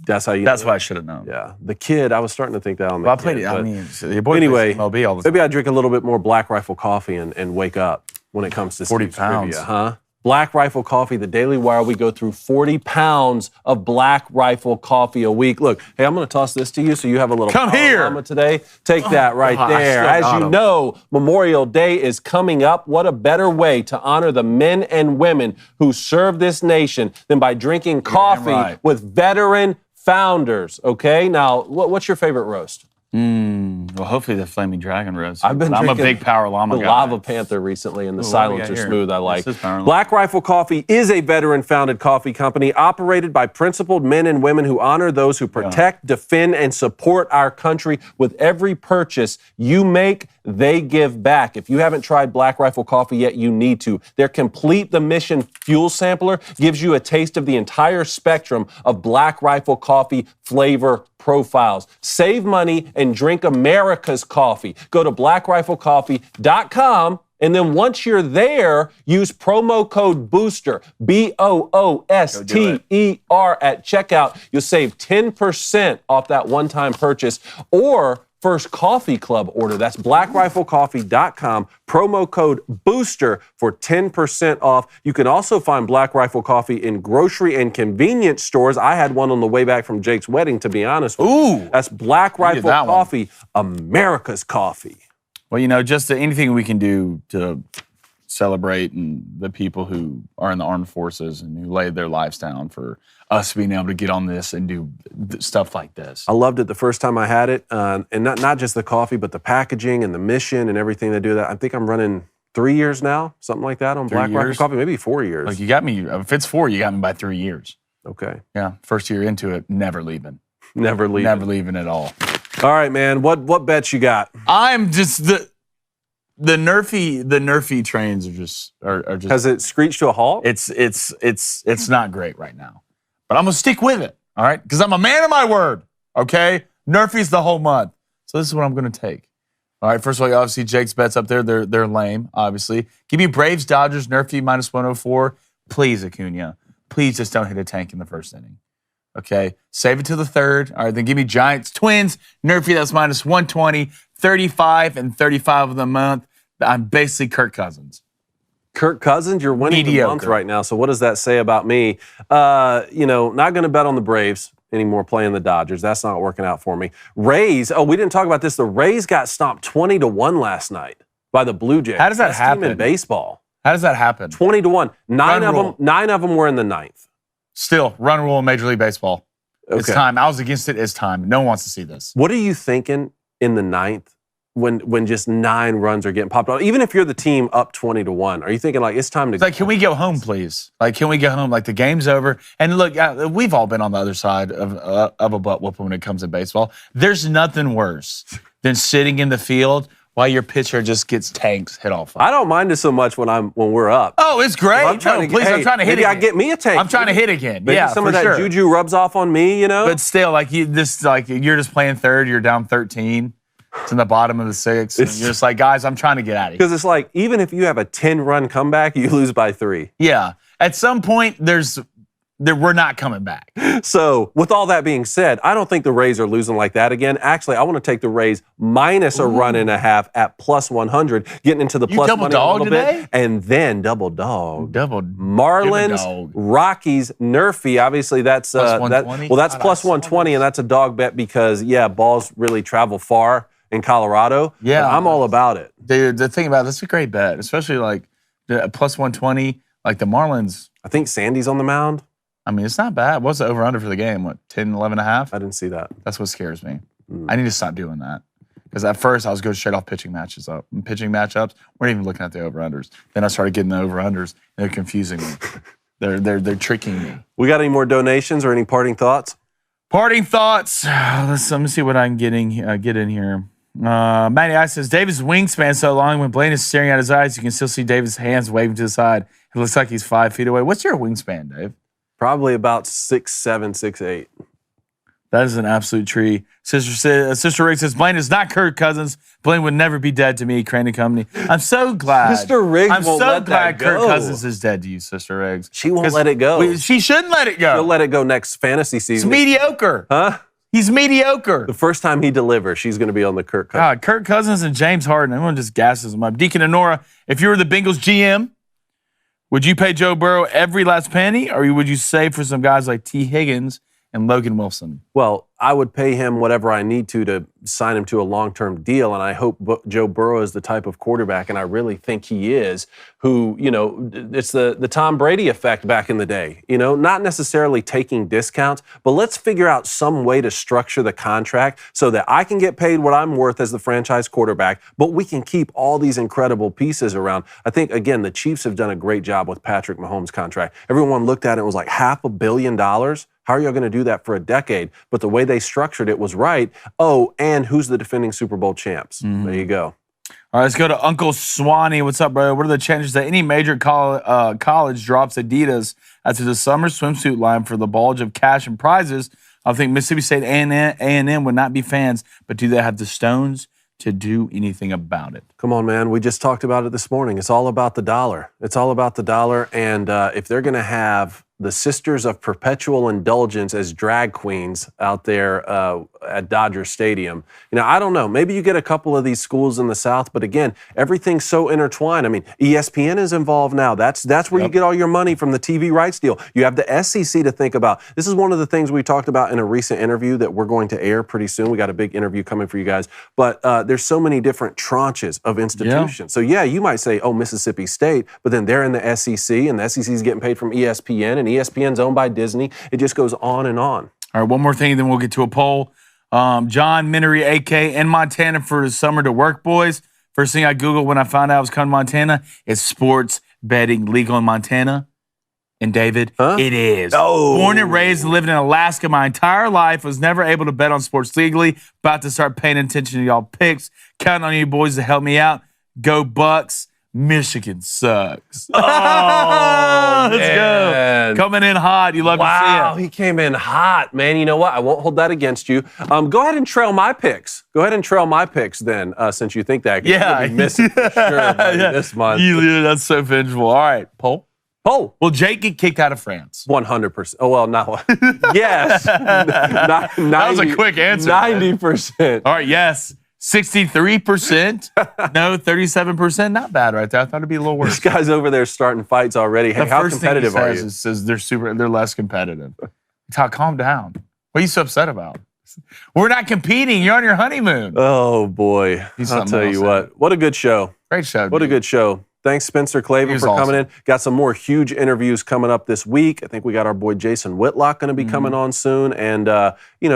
That's how you That's know. what I should have known. Yeah. The Kid, I was starting to think that on the Well, I Kid, played it. I but mean, so your boy anyway, plays MLB all the time. maybe I drink a little bit more Black Rifle coffee and wake up when it comes to 40 Steve's pounds. trivia, huh? Black Rifle Coffee, the Daily Wire, we go through 40 pounds of Black Rifle coffee a week. Look, hey, I'm going to toss this to you so you have a little Come power here. mama today. Take that right God, I there. still As got you 'em. know, Memorial Day is coming up. What a better way to honor the men and women who serve this nation than by drinking coffee right. with veteran founders, okay? Now, what's your favorite roast? Well, hopefully the Flaming Dragon roast. I've been I'm a drinking big Power Llama the guy. Lava Panther recently, and the Ooh, what do we Silencer got here? Smooth I like. This is Power Llama. Black Rifle Coffee is a veteran-founded coffee company operated by principled men and women who honor those who protect, defend, and support our country. With every purchase you make, they give back. If you haven't tried Black Rifle Coffee yet, you need to. Their Complete the Mission Fuel Sampler gives you a taste of the entire spectrum of Black Rifle Coffee flavor profiles. Save money and drink America's coffee. Go to blackriflecoffee.com. And then once you're there, use promo code BOOSTER, BOOSTER at checkout. You'll save 10% off that one-time purchase or first coffee club order. That's blackriflecoffee.com, promo code BOOSTER for 10% off. You can also find Black Rifle Coffee in grocery and convenience stores. I had one on the way back from Jake's wedding, to be honest with you. That's Black Rifle Coffee, America's coffee. Well, just anything we can do to celebrate and the people who are in the armed forces and who laid their lives down for us being able to get on this and do stuff like this. I loved it the first time I had it, and not just the coffee, but the packaging and the mission and everything they do. That I think I'm running 3 years now, something like that on Black Rifle Coffee, maybe 4 years. Like you got me. If it's 4, you got me by 3 years. Okay. Yeah, first year into it, never leaving. Never leaving. Never leaving at all. All right, man. What bets you got? I'm just the nerfy trains are just. Has it screeched to a halt? It's not great right now, but I'm gonna stick with it. All right, because I'm a man of my word. Okay, nerfy's the whole month, so this is what I'm gonna take. All right, first of all, obviously Jake's bets up there. They're lame. Obviously, give me Braves Dodgers nerfy minus 104. Please, Acuna. Please just don't hit a tank in the first inning. Okay, save it to the third. All right, then give me Giants Twins nerfy. That's minus 120, 35 and 35 of the month. I'm basically Kirk Cousins. Kirk Cousins, you're winning the month right now. So what does that say about me? Not going to bet on the Braves anymore playing the Dodgers. That's not working out for me. Rays, we didn't talk about this. The Rays got stomped 20-1 last night by the Blue Jays. How does that happen? Team in baseball. How does that happen? 20-1. Nine of them were in the ninth. Still, run rule in Major League Baseball. Okay. It's time. I was against it. It's time. No one wants to see this. What are you thinking in the ninth when just 9 runs are getting popped on? Even if you're the team up 20-1, are you thinking like it's time to? It's like, can we go home, please? Like, can we go home? Like the game's over. And look, we've all been on the other side of a butt whooping when it comes to baseball. There's nothing worse than sitting in the field while your pitcher just gets tanks hit off. I don't mind it so much when we're up. Oh, it's great. I'm trying to hit again. Maybe I get me a tank. I'm trying to hit again. Maybe some of that juju rubs off on me, But still, you're just playing third. You're down 13. It's in the bottom of the 6th. And you're just like, guys, I'm trying to get out of here. Because it's like, even if you have a 10-run comeback, you lose by 3. Yeah. At some point, we're not coming back. So, with all that being said, I don't think the Rays are losing like that again. Actually, I want to take the Rays minus a run and a half at plus 100, getting into the plus money a little bit, and then double dog. Marlins, Rockies, Nerfy. Obviously, that's plus 120. That's plus 120, and that's a dog bet because balls really travel far in Colorado. Yeah, but I'm all about it. Dude, the thing about that's a great bet, especially like the plus 120, like the Marlins. I think Sandy's on the mound. I mean, it's not bad. What's the over-under for the game? What, 10, 11 and a half? I didn't see that. That's what scares me. I need to stop doing that. Because at first, I was going straight off pitching matchups. We're not even looking at the over-unders. Then I started getting the over-unders, and they're confusing me. They're tricking me. We got any more donations or any parting thoughts? Parting thoughts. Let me see what I can get in here. Matty I says, David's wingspan so long, when Blaine is staring at his eyes, you can still see David's hands waving to the side. It looks like he's 5 feet away. What's your wingspan, Dave? Probably about 6'7", 6'8". That is an absolute tree. Sister Riggs says, Blaine is not Kirk Cousins. Blaine would never be dead to me, Crane and Company. I'm so glad. Sister Riggs won't let that go. Kirk Cousins is dead to you, Sister Riggs. She won't let it go. She shouldn't let it go. She'll let it go next fantasy season. It's mediocre. Huh? He's mediocre. The first time he delivers, she's going to be on the Kirk Cousins. God, Kirk Cousins and James Harden. Everyone just gasses them up. Deacon and Nora, if you were the Bengals GM, would you pay Joe Burrow every last penny, or would you save for some guys like T. Higgins and Logan Wilson? Well, I would pay him whatever I need to sign him to a long-term deal, and I hope Joe Burrow is the type of quarterback, and I really think he is, who, it's the Tom Brady effect back in the day, not necessarily taking discounts, but let's figure out some way to structure the contract so that I can get paid what I'm worth as the franchise quarterback, but we can keep all these incredible pieces around. I think, again, the Chiefs have done a great job with Patrick Mahomes' contract. Everyone looked at it and was like, $500 million? How are you going to do that for a decade? But the way they structured it was right. Oh, and who's the defending Super Bowl champs? There you go. All right, let's go to Uncle Swanee. What's up, bro? What are the chances that any major college drops Adidas after the summer swimsuit line for the bulge of cash and prizes? I think Mississippi State A&M would not be fans, but do they have the stones to do anything about it? Come on, man. We just talked about it this morning. It's all about the dollar. It's all about the dollar. And if they're going to have the Sisters of Perpetual Indulgence as drag queens out there at Dodger Stadium, I don't know. Maybe you get a couple of these schools in the South, but again, everything's so intertwined. I mean, ESPN is involved now. That's where you get all your money from the TV rights deal. You have the SEC to think about. This is one of the things we talked about in a recent interview that we're going to air pretty soon. We got a big interview coming for you guys. But there's so many different tranches of institutions. So yeah, you might say, oh, Mississippi State, but then they're in the SEC, and the SEC is getting paid from ESPN, and ESPN's owned by Disney. It just goes on and on. All right, one more thing, then we'll get to a poll. John Minery, AK, in Montana for the summer to work, boys. First thing I Googled when I found out I was coming to Montana is sports betting legal in Montana. And David, it is. Oh. Born and raised and lived in Alaska my entire life, was never able to bet on sports legally. About to start paying attention to y'all picks. Counting on you boys to help me out. Go Bucks. Michigan sucks. Oh, let's go. Coming in hot. You love to see it. Wow, he came in hot, man. You know what? I won't hold that against you. Go ahead and trail my picks. Go ahead and trail my picks then, since you think that. Yeah. You'll be missing for sure this month. That's so vengeful. All right, poll. Will Jake get kicked out of France? 100%. Oh, well, no. Yes. That was a quick answer. 90%. All right, yes. 63%. No, 37%. Not bad right there. I thought it'd be a little worse. This guy's over there starting fights already. Hey, how competitive are you? Says they're less competitive. Calm down. What are you so upset about? We're not competing. You're on your honeymoon. Oh, boy. I'll tell you what. What a good show. Great show. What a good show. Thanks, Spencer Klavan, for coming in. Got some more huge interviews coming up this week. I think we got our boy Jason Whitlock going to be coming on soon. And,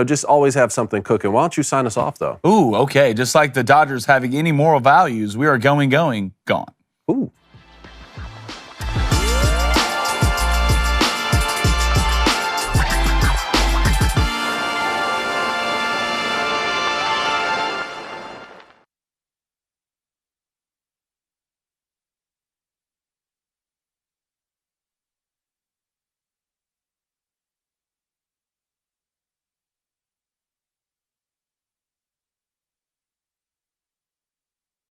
just always have something cooking. Why don't you sign us off, though? Ooh, okay. Just like the Dodgers having any moral values, we are gone. Ooh.